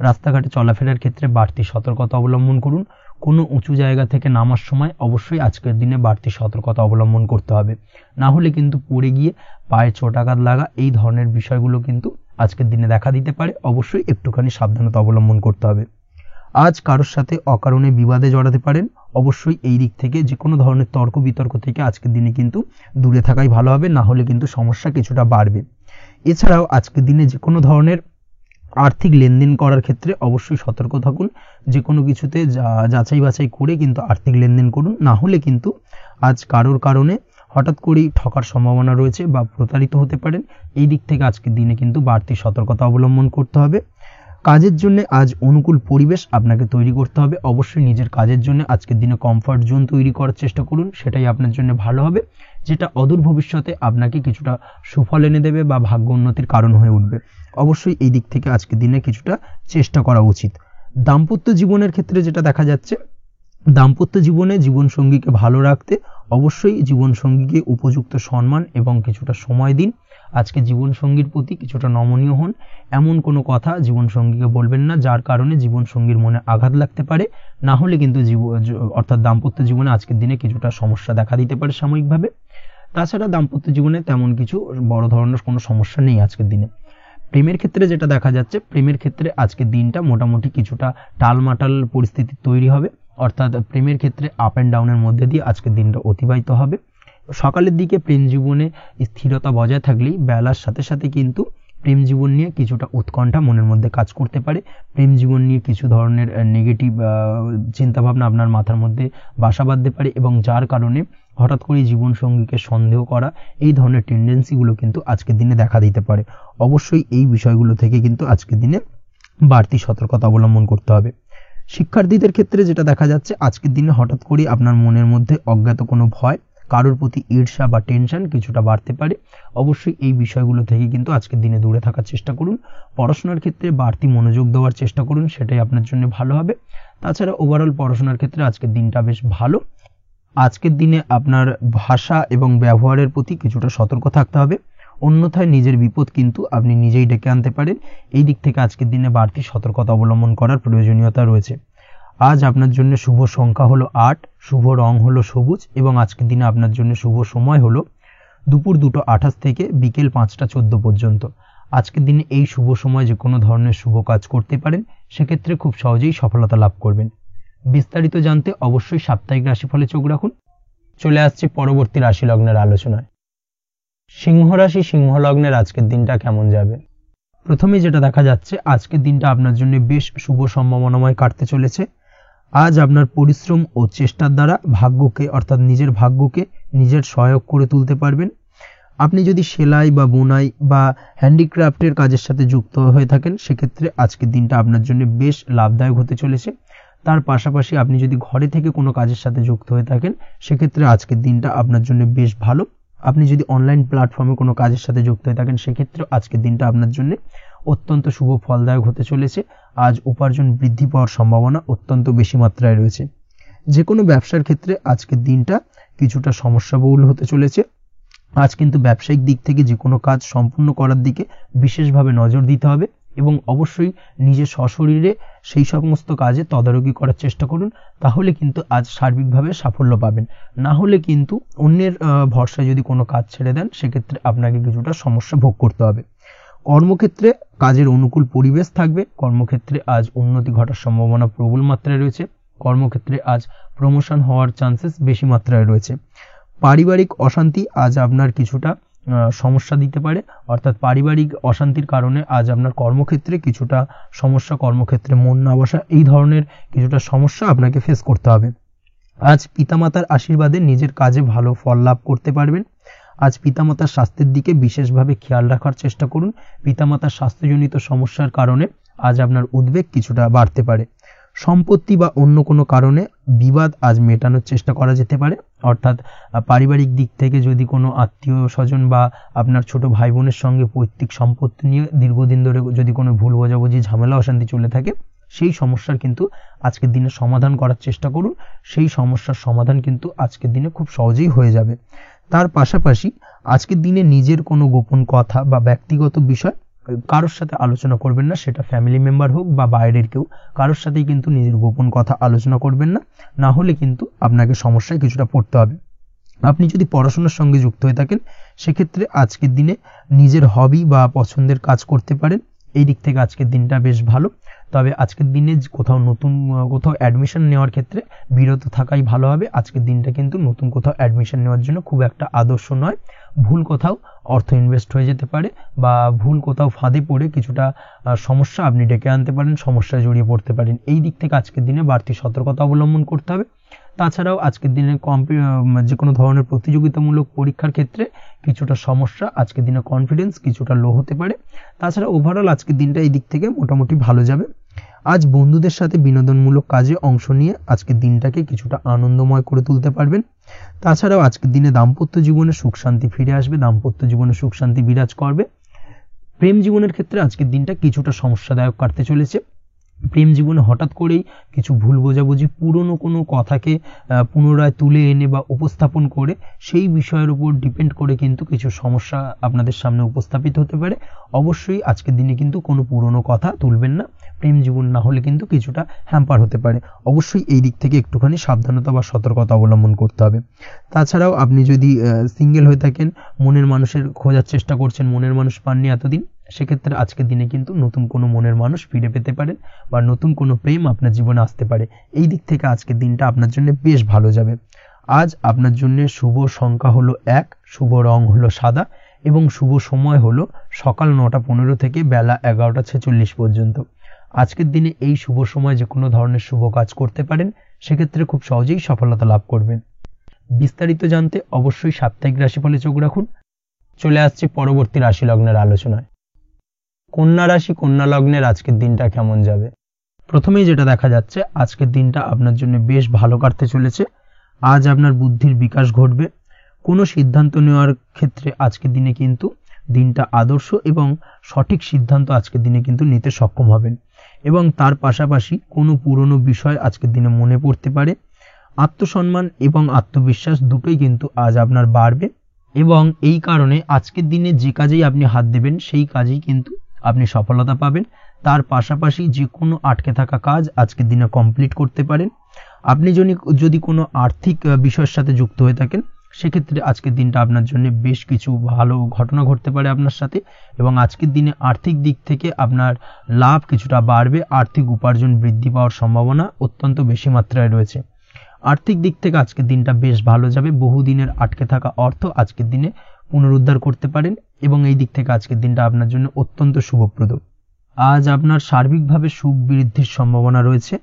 রাস্তাঘাটে চলাফেরার ক্ষেত্রে বাড়তি সতর্কতা অবলম্বন করুন। কোনো উঁচু জায়গা থেকে নামার সময় অবশ্যই আজকের দিনে বাড়তি সতর্কতা অবলম্বন করতে হবে, না হলে কিন্তু পড়ে গিয়ে পায়ে চোটাঘাত লাগা এই ধরনের বিষয়গুলো কিন্তু আজকের দিনে দেখা দিতে পারে। অবশ্যই একটুখানি সাবধানতা অবলম্বন করতে হবে। আজ কারোর সাথে অকারণে বিবাদে জড়াতে পারেন। অবশ্যই এই দিক থেকে যে কোনো ধরনের তর্ক বিতর্ক থেকে আজকের দিনে কিন্তু দূরে থাকাই ভালো হবে, না হলে কিন্তু সমস্যা কিছুটা বাড়বে। এছাড়াও আজকের দিনে যে কোনো ধরনের আর্থিক লেনদেন করার ক্ষেত্রে অবশ্যই সতর্ক থাকুন। যে কোনো কিছুতে যাচাই বাছাই করে কিন্তু আর্থিক লেনদেন করুন, না হলে কিন্তু আজ কারোর কারণে হঠাৎ করেই ঠকার সম্ভাবনা রয়েছে বা প্রতারিত হতে পারেন। এই দিক থেকে আজকের দিনে কিন্তু বাড়তি সতর্কতা অবলম্বন করতে হবে। কাজের জন্য আজ অনুকূল পরিবেশ আপনাকে তৈরি করতে হবে। অবশ্যই নিজের কাজের জন্য আজকের দিনে কমফর্ট জোন তৈরি করার চেষ্টা করুন, সেটাই আপনার জন্য ভালো হবে, যেটা অদূর ভবিষ্যতে আপনাকে কিছুটা সুফল এনে দেবে বা ভাগ্য উন্নতির কারণ হয়ে উঠবে। অবশ্যই এই দিক থেকে আজকের দিনে কিছুটা চেষ্টা করা উচিত। দাম্পত্য জীবনের ক্ষেত্রে যেটা দেখা যাচ্ছে, দাম্পত্য জীবনে জীবনসঙ্গীকে ভালো রাখতে অবশ্যই জীবনসঙ্গীকে উপযুক্ত সম্মান এবং কিছুটা সময় দিন। আজকে জীবনসঙ্গীর প্রতি কিছুটা নমনীয় হন। এমন কোনো কথা জীবনসঙ্গীকে বলবেন না যার কারণে জীবনসঙ্গীর মনে আঘাত লাগতে পারে, না হলে কিন্তু অর্থাৎ দাম্পত্য জীবনে আজকের দিনে কিছুটা সমস্যা দেখা দিতে পারে সাময়িকভাবে। তাছাড়া দাম্পত্য জীবনে তেমন কিছু বড় ধরনের কোনো সমস্যা নেই আজকের দিনে। প্রেমের ক্ষেত্রে যেটা দেখা যাচ্ছে, প্রেমের ক্ষেত্রে আজকের দিনটা মোটামুটি কিছুটা টালমাটাল পরিস্থিতি তৈরি হবে, অর্থাৎ প্রেমের ক্ষেত্রে আপ অ্যান্ড ডাউনের মধ্যে দিয়ে আজকের দিনটা অতিবাহিত হবে। সকালের দিকে প্রেম জীবনে স্থিরতা বজায় থাকলেই বেলার সাথে সাথে কিন্তু প্রেম জীবন নিয়ে কিছুটা উৎকণ্ঠা মনের মধ্যে কাজ করতে পারে। প্রেম জীবন নিয়ে কিছু ধরনের নেগেটিভ চিন্তাভাবনা আপনার মাথার মধ্যে বাসা বাঁধতে পারে এবং যার কারণে হঠাৎ করে জীবনসঙ্গীকে সন্দেহ করা এই ধরনের টেন্ডেন্সিগুলো কিন্তু আজকের দিনে দেখা দিতে পারে। অবশ্যই এই বিষয়গুলো থেকে কিন্তু আজকের দিনে বাড়তি সতর্কতা অবলম্বন করতে হবে। শিক্ষার্থীদের ক্ষেত্রে যেটা দেখা যাচ্ছে, আজকের দিনে হঠাৎ করে আপনার মনের মধ্যে অজ্ঞাত কোনো ভয়, কারোর প্রতি ঈর্ষা বা টেনশন কিছুটা বাড়তে পারে। অবশ্যই এই বিষয়গুলো থেকে কিন্তু আজকের দিনে দূরে থাকার চেষ্টা করুন। পড়াশোনার ক্ষেত্রে বাড়তি মনোযোগ দেওয়ার চেষ্টা করুন, সেটাই আপনার জন্য ভালো হবে। তাছাড়া ওভারঅল পড়াশোনার ক্ষেত্রে আজকের দিনটা বেশ ভালো। আজকের দিনে আপনার ভাষা এবং ব্যবহারের প্রতি কিছুটা সতর্ক থাকতে হবে, অন্যথায় নিজের বিপদ কিন্তু আপনি নিজেই ডেকে আনতে পারেন। এই দিক থেকে আজকের দিনে বাড়তি সতর্কতা অবলম্বন করার প্রয়োজনীয়তা রয়েছে। আজ আপনার জন্য শুভ সংখ্যা হলো 8, শুভ রং হলো সবুজ এবং আজকের দিনে আপনার জন্য শুভ সময় হলো দুপুর 2:28 থেকে বিকেল 5:14 পর্যন্ত। আজকের দিনে এই শুভ সময় যে কোনো ধরনের শুভ কাজ করতে পারেন, সেক্ষেত্রে খুব সহজেই সফলতা লাভ করবেন। বিস্তারিত জানতে অবশ্যই সাপ্তাহিক রাশিফলে চোখ রাখুন। চলে আসছি পরবর্তী রাশি লগ্নের আলোচনায়। সিংহ রাশি, সিংহ লগ্নের আজকের দিনটা কেমন যাবে? প্রথমে যেটা দেখা যাচ্ছে, আজকের দিনটা আপনার জন্য বেশ শুভ সম্ভাবনাময় কাটতে চলেছে। আজ আপনার পরিশ্রম ও চেষ্টার দ্বারা ভাগ্যকে অর্থাৎ নিজের ভাগ্যকে নিজের সহায়ক করে তুলতে পারবেন। আপনি যদি সেলাই বা বোনাই বা হ্যান্ডিক্রাফটের কাজের সাথে যুক্ত হয়ে থাকেন সেক্ষেত্রে আজকের দিনটা আপনার জন্য বেশ লাভদায়ক হতে চলেছে। তার পাশাপাশি আপনি যদি ঘরে থেকে কোনো কাজের সাথে যুক্ত হয়ে থাকেন সেক্ষেত্রে আজকের দিনটা আপনার জন্য বেশ ভালো। আপনি যদি অনলাইন প্ল্যাটফর্মে কোনো কাজের সাথে যুক্ত হয়ে থাকেন সেক্ষেত্রে আজকের দিনটা আপনার জন্য অত্যন্ত শুভ ফলদায়ক হতে চলেছে। আজ উপার্জন বৃদ্ধি পাওয়ার সম্ভাবনা অত্যন্ত বেশি মাত্রায় রয়েছে। যে কোনো ব্যবসার ক্ষেত্রে আজকের দিনটা কিছুটা সমস্যাবহুল হতে চলেছে। আজ কিন্তু ব্যবসায়িক দিক থেকে যে কোনো কাজ সম্পূর্ণ করার দিকে বিশেষভাবে নজর দিতে হবে এবং অবশ্যই নিজের সশরীরে সেই সমস্ত কাজে তদারকি করার চেষ্টা করুন, তাহলে কিন্তু আজ সার্বিকভাবে সাফল্য পাবেন। না হলে কিন্তু অন্যের ভরসায় যদি কোনো কাজ ছেড়ে দেন সেক্ষেত্রে আপনাকে কিছুটা সমস্যা ভোগ করতে হবে। কর্মক্ষেত্রে কাজের অনুকূল পরিবেশ থাকবে। কর্মক্ষেত্রে আজ উন্নতি ঘটার সম্ভাবনা প্রবল মাত্রায় রয়েছে। কর্মক্ষেত্রে আজ প্রমোশন হওয়ার চান্সেস বেশি মাত্রায় রয়েছে। পারিবারিক অশান্তি আজ আপনার কিছুটা সমস্যা দিতে পারে, অর্থাৎ পারিবারিক অশান্তির কারণে আজ আপনার কর্মক্ষেত্রে কিছুটা সমস্যা, কর্মক্ষেত্রে মন না বসা, এই ধরনের কিছুটা সমস্যা আপনাকে ফেস করতে হবে। আজ পিতামাতার আশীর্বাদে নিজের কাজে ভালো ফল লাভ করতে পারবেন। আজ পিতামাতার স্বাস্থ্যের দিকে বিশেষভাবে খেয়াল রাখার চেষ্টা করুন। পিতামাতার স্বাস্থ্যজনিত সমস্যার কারণে আজ আপনার উদ্বেগ কিছুটা বাড়তে পারে। সম্পত্তি বা অন্য কোনো কারণে বিবাদ আজ মেটানোর চেষ্টা করা যেতে পারে, অর্থাৎ পারিবারিক দিক থেকে যদি কোনো আত্মীয় স্বজন বা আপনার ছোট ভাই বোনের সঙ্গে পৈতৃক সম্পত্তি নিয়ে দীর্ঘদিন ধরে যদি কোনো ভুল বোঝাবুঝি ঝামেলা অশান্তি চলে থাকে সেই সমস্যার কিন্তু আজকের দিনে সমাধান করার চেষ্টা করুন। সেই সমস্যার সমাধান কিন্তু আজকের দিনে খুব সহজেই হয়ে যাবে। তার পাশাপাশি আজকের দিনে নিজের কোনো গোপন কথা বা ব্যক্তিগত বিষয় কারোর সাথে আলোচনা করবেন না, সেটা ফ্যামিলি মেম্বার হোক বা বাইরের কেউ, কারোর সাথেই কিন্তু নিজের গোপন কথা আলোচনা করবেন না, না হলে কিন্তু আপনাকে সমস্যায় কিছুটা পড়তে হবে। আপনি যদি পড়াশোনার সঙ্গে যুক্ত হয়ে থাকেন সেক্ষেত্রে আজকের দিনে নিজের হবি বা পছন্দের কাজ করতে পারেন। এই দিক থেকে আজকের দিনটা বেশ ভালো। তবে আজকের দিনে কোথাও অ্যাডমিশন নেওয়ার ক্ষেত্রে বিরত থাকাই ভালো হবে। আজকের দিনটা কিন্তু নতুন কোথাও অ্যাডমিশন নেওয়ার জন্য খুব একটা আদর্শ নয়। ভুল কোথাও অর্থ ইনভেস্ট হয়ে যেতে পারে বা ভুল কোথাও ফাঁদে পড়ে কিছুটা সমস্যা আপনি ডেকে আনতে পারেন, সমস্যায় জড়িয়ে পড়তে পারেন। এই দিক থেকে আজকের দিনে বাড়তি সতর্কতা অবলম্বন করতে হবে। তাছাড়াও আজকের দিনে যে কোনো ধরনের প্রতিযোগিতামূলক পরীক্ষার ক্ষেত্রে কিছুটা সমস্যা, আজকের দিনে কনফিডেন্স কিছুটা লো হতে পারে। তাছাড়া ওভারঅল আজকের দিনটা এই দিক থেকে মোটামুটি ভালো যাবে। আজ বন্ধুদের সাথে বিনোদনমূলক কাজে অংশ নিয়ে আজকের দিনটাকে কিছুটা আনন্দময় করে তুলতে পারবেন। তাছাড়াও আজকের দিনে দাম্পত্য জীবনে সুখ শান্তি ফিরে আসবে, দাম্পত্য জীবনে সুখ শান্তি বিরাজ করবে। প্রেম জীবনের ক্ষেত্রে আজকের দিনটা কিছুটা সমস্যাদায়ক কাটতে চলেছে। প্রেম জীবনে হঠাৎ করেই কিছু ভুল বোঝাবুঝি, পুরনো কোনো কথাকে পুনরায় তুলে এনে বা উপস্থাপন করে সেই বিষয়ের উপর ডিপেন্ড করে কিন্তু কিছু সমস্যা আপনাদের সামনে উপস্থাপিত হতে পারে। অবশ্যই আজকের দিনে কিন্তু কোনো পুরনো কথা তুলবেন না, প্রেম জীবন না হলে কিন্তু কিছুটা হ্যাম্পার হতে পারে। অবশ্যই এই দিক থেকে একটুখানি সাবধানতা বা সতর্কতা অবলম্বন করতে হবে। তাছাড়াও আপনি যদি সিঙ্গেল হয়ে থাকেন, মনের মানুষের খোঁজার চেষ্টা করছেন, মনের মানুষ পাননি এতদিন, সেক্ষেত্রে আজকের দিনে কিন্তু নতুন কোনো মনের মানুষ ফিরে পেতে পারেন বা নতুন কোনো প্রেম আপনার জীবনে আসতে পারে। এই দিক থেকে আজকের দিনটা আপনার জন্য বেশ ভালো যাবে। আজ আপনার জন্য শুভ সংখ্যা হলো 1, শুভ রং হলো সাদা এবং শুভ সময় হলো সকাল 9:15 থেকে বেলা 11:46 পর্যন্ত। আজকের দিনে এই শুভ সময় যে কোনো ধরনের শুভ কাজ করতে পারেন, সেক্ষেত্রে খুব সহজেই সফলতা লাভ করবেন। বিস্তারিত জানতে অবশ্যই সাপ্তাহিক রাশিফলে চোখ রাখুন। চলে আসছে পরবর্তী রাশি লগ্নের আলোচনায়। কন্যা রাশি, কন্যা লগ্নের আজকের দিনটা কেমন যাবে? প্রথমেই যেটা দেখা যাচ্ছে, আজকের দিনটা আপনার জন্য বেশ ভালো কাটতে চলেছে। আজ আপনার বুদ্ধির বিকাশ ঘটবে। কোনো সিদ্ধান্ত নেওয়ার ক্ষেত্রে আজকের দিনে কিন্তু দিনটা আদর্শ এবং সঠিক সিদ্ধান্ত আজকের দিনে কিন্তু নিতে সক্ষম হবেন এবং তার পাশাপাশি কোনো পুরনো বিষয় আজকের দিনে মনে পড়তে পারে। আত্মসম্মান এবং আত্মবিশ্বাস দুটোই কিন্তু আজ আপনার বাড়বে এবং এই কারণে আজকের দিনে যে কাজেই আপনি হাত দেবেন সেই কাজেই কিন্তু আপনি সফলতা পাবেন। তার পাশাপাশি যে কোনো আটকে থাকা কাজ আজকের দিনে কমপ্লিট করতে পারেন। আপনি যদি কোনো আর্থিক বিষয়ের সাথে যুক্ত হয়ে থাকেন, সেক্ষেত্রে আজকের দিনটা আপনার জন্য বেশ কিছু ভালো ঘটনা ঘটতে পারে আপনার সাথে এবং আজকের দিনে আর্থিক দিক থেকে আপনার লাভ কিছুটা বাড়বে। আর্থিক উপার্জন বৃদ্ধি পাওয়ার সম্ভাবনা অত্যন্ত বেশি মাত্রায় রয়েছে। আর্থিক দিক থেকে আজকের দিনটা বেশ ভালো যাবে। বহুদিনের আটকে থাকা অর্থ আজকের দিনে পুনরুদ্ধার করতে পারেন এবং এই দিক থেকে আজকের দিনটা আপনার জন্য অত্যন্ত শুভপ্রদ। আজ আপনার সার্বিকভাবে সুখ বৃদ্ধির সম্ভাবনা রয়েছে।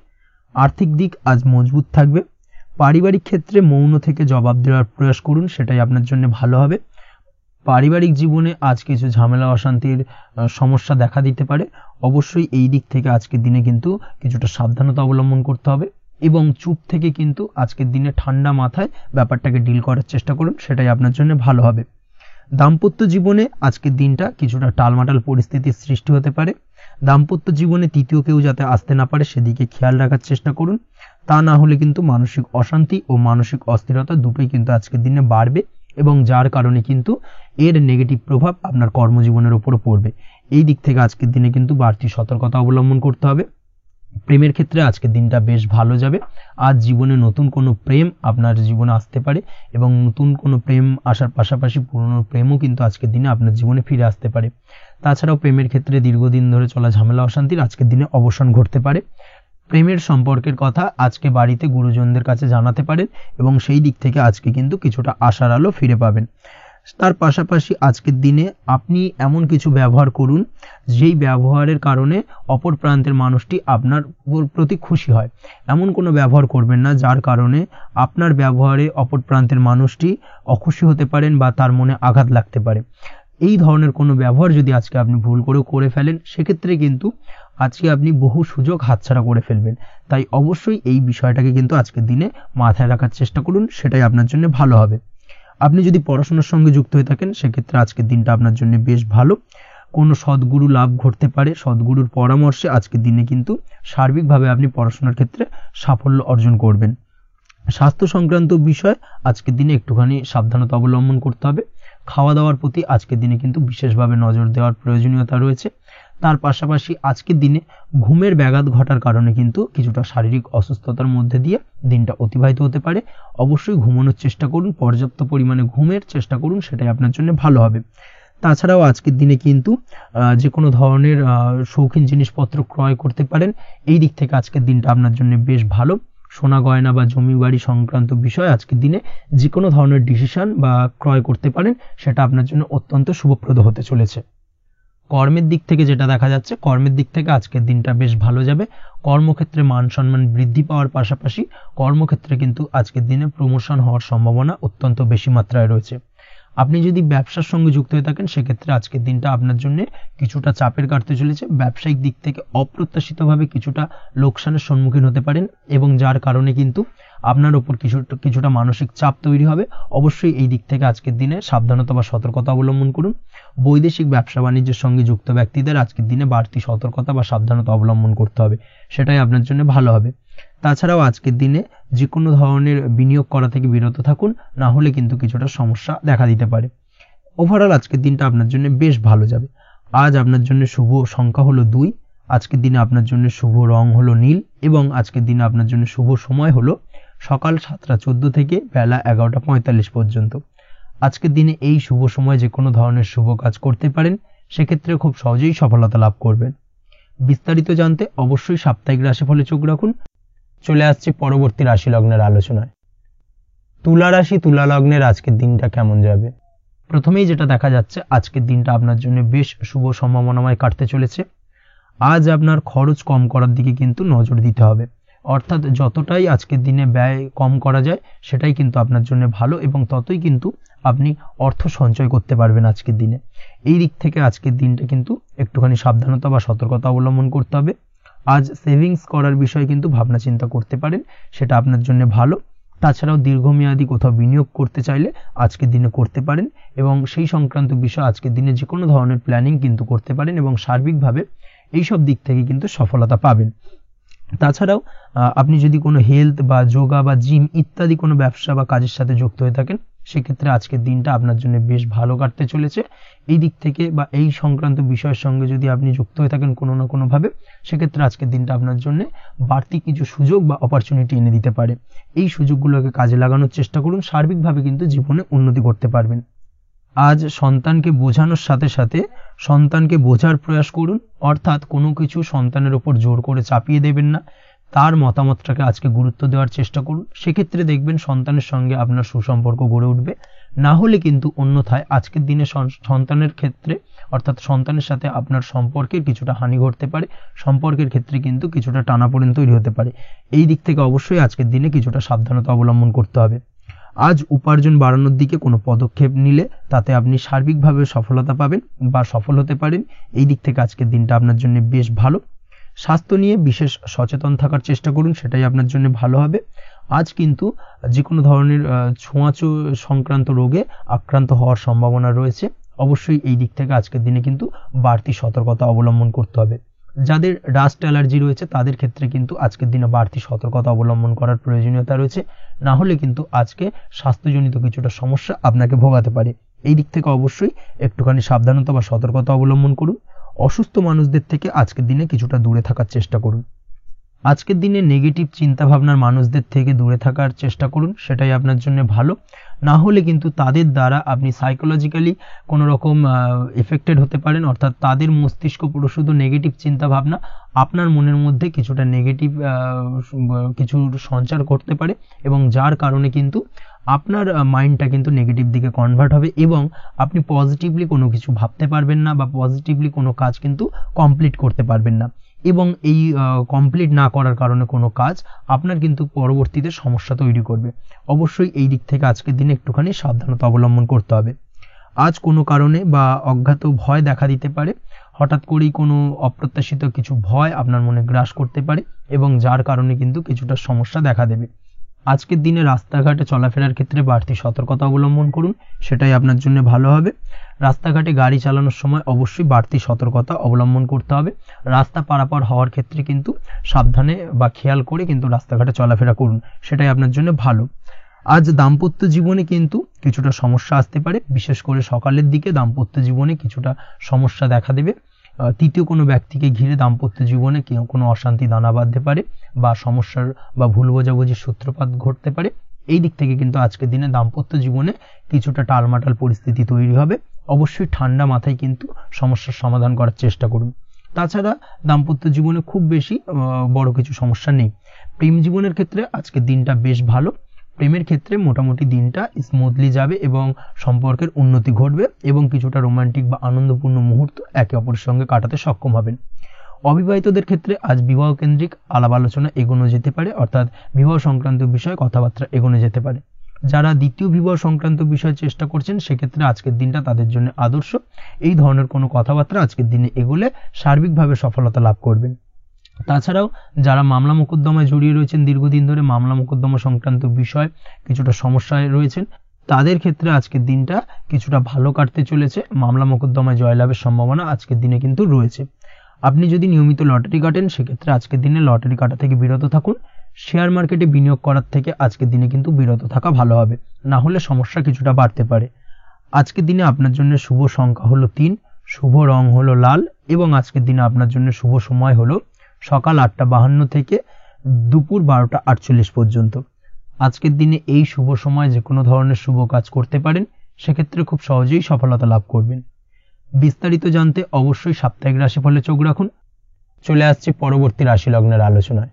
আর্থিক দিক আজ মজবুত থাকবে। পারিবারিক ক্ষেত্রে মৌন থেকে জবাব দেওয়ার প্রয়াস করুন, সেটাই আপনার জন্য ভালো হবে। পারিবারিক জীবনে আজ কিছু ঝামেলা অশান্তির সমস্যা দেখা দিতে পারে। অবশ্যই এই দিক থেকে আজকের দিনে কিন্তু কিছুটা সাবধানতা অবলম্বন করতে হবে এবং চুপ থেকে কিন্তু আজকের দিনে ঠান্ডা মাথায় ব্যাপারটাকে ডিল করার চেষ্টা করুন, সেটাই আপনার জন্য ভালো হবে। দাম্পত্য জীবনে আজকের দিনটা কিছুটা টালমাটাল পরিস্থিতির সৃষ্টি হতে পারে। দাম্পত্য জীবনে তৃতীয় কেউ যাতে আসতে না পারে সেদিকে খেয়াল রাখার চেষ্টা করুন, তা না হলে কিন্তু মানসিক অশান্তি ও মানসিক অস্থিরতা দুটোই কিন্তু আজকের দিনে বাড়বে এবং যার কারণে কিন্তু এর নেগেটিভ প্রভাব আপনার কর্মজীবনের উপর পড়বে। এই দিক থেকে আজকের দিনে কিন্তু বাড়তি সতর্কতা অবলম্বন করতে হবে। প্রেমের ক্ষেত্রে আজকের দিনটা বেশ ভালো যাবে। আজ জীবনে নতুন কোনো প্রেম আপনার জীবনে আসতে পারে এবং নতুন কোনো প্রেম আসার পাশাপাশি পুরনো প্রেমও কিন্তু আজকের দিনে আপনার জীবনে ফিরে আসতে পারে। তাছাড়াও প্রেমের ক্ষেত্রে দীর্ঘদিন ধরে চলা ঝামেলা অশান্তির আজকের দিনে অবসান ঘটতে পারে। প্রেমের সম্পর্কের কথা আজকে বাড়িতে গুরুজনদের কাছে জানাতে পারেন এবং সেই দিক থেকে আজকে কিন্তু কিছুটা আশার আলো ফিরে পাবেন। তার পাশাপাশি আজকের দিনে আপনি এমন কিছু ব্যবহার করুন যেই ব্যবহারের কারণে অপর প্রান্তের মানুষটি আপনার প্রতি খুশি হয়। এমন কোনো ব্যবহার করবেন না যার কারণে আপনার ব্যবহারে অপর প্রান্তের মানুষটি অখুশি হতে পারেন বা তার মনে আঘাত লাগতে পারে। এই ধরনের কোনো ব্যবহার যদি আজকে আপনি ভুল করে ফেলেন সেক্ষেত্রে কিন্তু আজকে আপনি বহু সুযোগ হাতছাড়া করে ফেলবেন। তাই অবশ্যই এই বিষয়টাকে কিন্তু আজকের দিনে মাথায় রাখার চেষ্টা করুন, সেটাই আপনার জন্য ভালো হবে। আপনি যদি পড়াশোনার সঙ্গে যুক্ত হয়ে থাকেন সেক্ষেত্রে আজকের দিনটা আপনার জন্য বেশ ভালো। কোনো সদ্গুরু লাভ ঘটতে পারে, সদ্গুরুর পরামর্শে আজকের দিনে কিন্তু সার্বিকভাবে আপনি পড়াশোনার ক্ষেত্রে সাফল্য অর্জন করবেন। স্বাস্থ্য সংক্রান্ত বিষয় আজকের দিনে একটুখানি সাবধানতা অবলম্বন করতে হবে। খাওয়া দাওয়ার প্রতি আজকের দিনে কিন্তু বিশেষভাবে নজর দেওয়ার প্রয়োজনীয়তা রয়েছে। তার পাশাপাশি আজকের দিনে ঘুমের ব্যাঘাত ঘটার কারণে কিন্তু কিছুটা শারীরিক অসুস্থতার মধ্যে দিয়ে দিনটা অতিবাহিত হতে পারে। অবশ্যই ঘুমানোর চেষ্টা করুন, পর্যাপ্ত পরিমাণে ঘুমের চেষ্টা করুন, সেটাই আপনার জন্য ভালো হবে। তাছাড়াও আজকের দিনে কিন্তু যে কোনো ধরনের শৌখিন জিনিসপত্র ক্রয় করতে পারেন। এই দিক থেকে আজকের দিনটা আপনার জন্য বেশ ভালো। সোনা গয়না বা জমি বাড়ি সংক্রান্ত বিষয় আজকের দিনে যে কোনো ধরনের ডিসিশন বা ক্রয় করতে পারেন, সেটা আপনার জন্য অত্যন্ত শুভপ্রদ হতে চলেছে। কর্মের দিক থেকে যেটা দেখা যাচ্ছে, কর্মের দিক থেকে আজকের দিনটা বেশ ভালো যাবে। কর্মক্ষেত্রে মান সম্মান বৃদ্ধি পাওয়ার পাশাপাশি কর্মক্ষেত্রে কিন্তু আজকের দিনে প্রমোশন হওয়ার সম্ভাবনা অত্যন্ত বেশি মাত্রায় রয়েছে। আপনি যদি ব্যবসার সঙ্গে যুক্ত হয়ে থাকেন সেক্ষেত্রে আজকের দিনটা আপনার জন্য কিছুটা চাপের কাটতে চলেছে। ব্যবসায়িক দিক থেকে অপ্রত্যাশিতভাবে কিছুটা লোকসানের সম্মুখীন হতে পারেন এবং যার কারণে কিন্তু আপনার উপর কিছুটা মানসিক চাপ তৈরি হবে। অবশ্যই এই দিক থেকে আজকের দিনে সাবধানতা বা সতর্কতা অবলম্বন করুন। বৈদেশিক ব্যবসা বাণিজ্যের সঙ্গে যুক্ত ব্যক্তিদের আজকের দিনে বাড়তি সতর্কতা বা সাবধানতা অবলম্বন করতে হবে, সেটাই আপনার জন্য ভালো হবে। তাছাড়াও আজকের দিনে যে কোনো ধরনের বিনিয়োগ করা থেকে বিরত থাকুন, না হলে কিন্তু কিছুটা সমস্যা দেখা দিতে পারে। ওভারঅল আজকের দিনটা আপনার জন্য বেশ ভালো যাবে। আজ আপনার জন্য শুভ সংখ্যা হলো 2। আজকের দিনে আপনার জন্য শুভ রং হলো নীল এবং আজকের দিনে আপনার জন্য শুভ সময় হলো সকাল 7:14 থেকে বেলা 11:45 পর্যন্ত। আজকের দিনে এই শুভ সময় যে কোনো ধরনের শুভ কাজ করতে পারেন, সেক্ষেত্রে খুব সহজেই সফলতা লাভ করবেন। বিস্তারিত জানতে অবশ্যই সাপ্তাহিক রাশিফলে চোখ রাখুন। চলে আসছে পরবর্তী রাশি লগ্নের আলোচনায়। তুলা রাশি, তুলা লগ্নের আজকের দিনটা কেমন যাবে? প্রথমেই যেটা দেখা যাচ্ছে, আজকের দিনটা আপনার জন্য বেশ শুভ সম্ভাবনাময় কাটতে চলেছে। আজ আপনার খরচ কম করার দিকে কিন্তু নজর দিতে হবে, অর্থাৎ যতটাই আজকের দিনে ব্যয় কম করা যায় সেটাই কিন্তু আপনার জন্য ভালো এবং ততই কিন্তু আপনি অর্থ সঞ্চয় করতে পারবেন আজকের দিনে। এই দিক থেকে আজকের দিনটা কিন্তু একটুখানি সাবধানতা বা সতর্কতা অবলম্বন করতে হবে। আজ সেভিংস করার বিষয়ে কিন্তু ভাবনা চিন্তা করতে পারেন, সেটা আপনার জন্য ভালো। তাছাড়াও দীর্ঘমেয়াদী কোথাও বিনিয়োগ করতে চাইলে আজকের দিনে করতে পারেন এবং সেই সংক্রান্ত বিষয় আজকের দিনে যে কোনো ধরনের প্ল্যানিং কিন্তু করতে পারেন এবং সার্বিকভাবে এইসব দিক থেকে কিন্তু সফলতা পাবেন। তাছাড়াও আপনি যদি কোনো হেলথ বা যোগা বা জিম ইত্যাদি কোনো ব্যবসা বা কাজের সাথে যুক্ত হয়ে থাকেন, সেক্ষেত্রে আজকের দিনটা আপনার জন্য বেশ ভালো কাটতে চলেছে। এই দিক থেকে বা এই সংক্রান্ত বিষয়ের সঙ্গে যদি আপনি যুক্ত হয়ে থাকেন কোনো না কোনোভাবে, সেক্ষেত্রে আজকের দিনটা আপনার জন্য বাড়তি কিছু সুযোগ বা অপরচুনিটি এনে দিতে পারে। এই সুযোগগুলোকে কাজে লাগানোর চেষ্টা করুন, সার্বিকভাবে কিন্তু জীবনে উন্নতি করতে পারবেন। আজ সন্তানকে বোঝানোর সাথে সাথে সন্তানকে বোঝার প্রয়াস করুন, অর্থাৎ কোনো কিছু সন্তানের উপর জোর করে চাপিয়ে দেবেন না, তার মতামতটাকে আজকে গুরুত্ব দেওয়ার চেষ্টা করুন। সেক্ষেত্রে দেখবেন সন্তানের সঙ্গে আপনার সুসম্পর্ক গড়ে উঠবে। না হলে কিন্তু অন্যথায় আজকের দিনে সন্তানের ক্ষেত্রে অর্থাৎ সন্তানের সাথে আপনার সম্পর্কের কিছুটা হানি ঘটতে পারে, সম্পর্কের ক্ষেত্রে কিন্তু কিছুটা টানাপোড়েন তৈরি হতে পারে। এই দিক থেকে অবশ্যই আজকের দিনে কিছুটা সাবধানতা অবলম্বন করতে হবে। আজ উপার্জন বাড়ানোর দিকে কোনো পদক্ষেপ নিলে তাতে আপনি সার্বিকভাবে সফলতা পাবেন বা সফল হতে পারেন। এই দিক থেকে আজকের দিনটা আপনার জন্য বেশ ভালো। স্বাস্থ্য নিয়ে বিশেষ সচেতন থাকার চেষ্টা করুন, সেটাই আপনার জন্য ভালো হবে। আজ কিন্তু যে কোনো ধরনের ছোঁয়াচে সংক্রান্ত রোগে আক্রান্ত হওয়ার সম্ভাবনা রয়েছে। অবশ্যই এই দিক থেকে আজকের দিনে কিন্তু বাড়তি সতর্কতা অবলম্বন করতে হবে। যাদের ডাস্ট অ্যালার্জি রয়েছে তাদের ক্ষেত্রে কিন্তু আজকের দিনে বাড়তি সতর্কতা অবলম্বন করার প্রয়োজনীয়তা রয়েছে, না হলে কিন্তু আজকে স্বাস্থ্যজনিত কিছুটা সমস্যা আপনাকে ভোগাতে পারে। এই দিক থেকে অবশ্যই একটুখানি সাবধানতা বা সতর্কতা অবলম্বন করুন। অসুস্থ মানুষদের থেকে আজকের দিনে কিছুটা দূরে থাকার চেষ্টা করুন। আজকের দিনে নেগেটিভ চিন্তাভাবনার মানুষদের থেকে দূরে থাকার চেষ্টা করুন, সেটাই আপনার জন্য ভালো। না হলে কিন্তু তাদের দ্বারা আপনি সাইকোলজিক্যালি কোনো রকম এফেক্টেড হতে পারেন, অর্থাৎ তাদের মস্তিষ্ক পুরো শুধু নেগেটিভ চিন্তাভাবনা আপনার মনের মধ্যে কিছুটা নেগেটিভ কিছু সঞ্চার করতে পারে, এবং যার কারণে কিন্তু আপনার মাইন্ডটা কিন্তু নেগেটিভ দিকে কনভার্ট হবে এবং আপনি পজিটিভলি কোনো কিছু ভাবতে পারবেন না বা পজিটিভলি কোনো কাজ কিন্তু কমপ্লিট করতে পারবেন না, এবং এই কমপ্লিট না করার কারণে কোনো কাজ আপনার কিন্তু পরবর্তীতে সমস্যা তৈরি করবে। অবশ্যই এই দিক থেকে আজকের দিনে একটুখানি সাবধানতা অবলম্বন করতে হবে। আজ কোনো কারণে বা অজ্ঞাত ভয় দেখা দিতে পারে, হঠাৎ করেই কোনো অপ্রত্যাশিত কিছু ভয় আপনার মনে গ্রাস করতে পারে এবং যার কারণে কিন্তু কিছুটা সমস্যা দেখা দেবে। আজকের দিনে রাস্তাঘাটে চলাফেরার ক্ষেত্রে বাড়তি সতর্কতা অবলম্বন করুন, সেটাই আপনার জন্য ভালো হবে। রাস্তাঘাটে গাড়ি চালানোর সময় অবশ্যই বাড়তি সতর্কতা অবলম্বন করতে হবে। রাস্তা পারাপার হওয়ার ক্ষেত্রে কিন্তু সাবধানে বা খেয়াল করে কিন্তু রাস্তাঘাটে চলাফেরা করুন, সেটাই আপনার জন্য ভালো। আজ দাম্পত্য জীবনে কিন্তু কিছুটা সমস্যা আসতে পারে, বিশেষ করে সকালের দিকে দাম্পত্য জীবনে কিছুটা সমস্যা দেখা দেবে। তৃতীয় কোনো ব্যক্তিকে ঘিরে দাম্পত্য জীবনে কোনো অশান্তি দানা বাঁধতে পারে বা সমস্যার বা ভুল বোঝাবুঝির সূত্রপাত ঘটতে পারে। এই দিক থেকে কিন্তু আজকের দিনে দাম্পত্য জীবনে কিছুটা টালমাটাল পরিস্থিতি তৈরি হবে। অবশ্যই ঠান্ডা মাথায় কিন্তু সমস্যার সমাধান করার চেষ্টা করুন। তাছাড়া দাম্পত্য জীবনে খুব বেশি বড় কিছু সমস্যা নেই। প্রেম জীবনের ক্ষেত্রে আজকের দিনটা বেশ ভালো। প্রেমের ক্ষেত্রে মোটামুটি দিনটা স্মুথলি যাবে এবং সম্পর্কের উন্নতি ঘটবে এবং কিছুটা রোমান্টিক বা আনন্দপূর্ণ মুহূর্ত একে অপরের সঙ্গে কাটাতে সক্ষম হবেন। অবিবাহিতদের ক্ষেত্রে আজ বিবাহ কেন্দ্রিক আলাপ আলোচনা এগোনো যেতে পারে, অর্থাৎ বিবাহ সংক্রান্ত বিষয়ে কথাবার্তা এগোনো যেতে পারে। যারা দ্বিতীয় বিবাহ সংক্রান্ত বিষয়ে চেষ্টা করছেন সেক্ষেত্রে আজকের দিনটা তাদের জন্য আদর্শ। এই ধরনের কোনো কথাবার্তা আজকের দিনে এগোলে সার্বিকভাবে সফলতা লাভ করবেন। তাছাড়াও যারা মামলা মোকদ্দমায় জড়িয়ে রয়েছেন, দীর্ঘদিন ধরে মামলা মোকদ্দমা সংক্রান্ত বিষয় কিছুটা সমস্যায় রয়েছেন, তাদের ক্ষেত্রে আজকের দিনটা কিছুটা ভালো কাটতে চলেছে। মামলা মোকদ্দমায় জয়লাভের সম্ভাবনা আজকের দিনে কিন্তু রয়েছে। আপনি যদি নিয়মিত লটারি কাটেন সেক্ষেত্রে আজকের দিনে লটারি কাটা থেকে বিরত থাকুন। শেয়ার মার্কেটে বিনিয়োগ করার থেকে আজকের দিনে কিন্তু বিরত থাকা ভালো হবে, না হলে সমস্যা কিছুটা বাড়তে পারে। আজকের দিনে আপনার জন্য শুভ সংখ্যা হলো 3, শুভ রং হলো লাল এবং আজকের দিনে আপনার জন্য শুভ সময় হলো সকাল 8:52 থেকে দুপুর 12:48 পর্যন্ত। আজকের দিনে এই শুভ সময় যে কোনো ধরনের শুভ কাজ করতে পারেন, সেক্ষেত্রে খুব সহজেই সফলতা লাভ করবেন। বিস্তারিত জানতে অবশ্যই সাপ্তাহিক রাশিফলে চোখ রাখুন। চলে আসছে পরবর্তী রাশি লগ্নের আলোচনায়।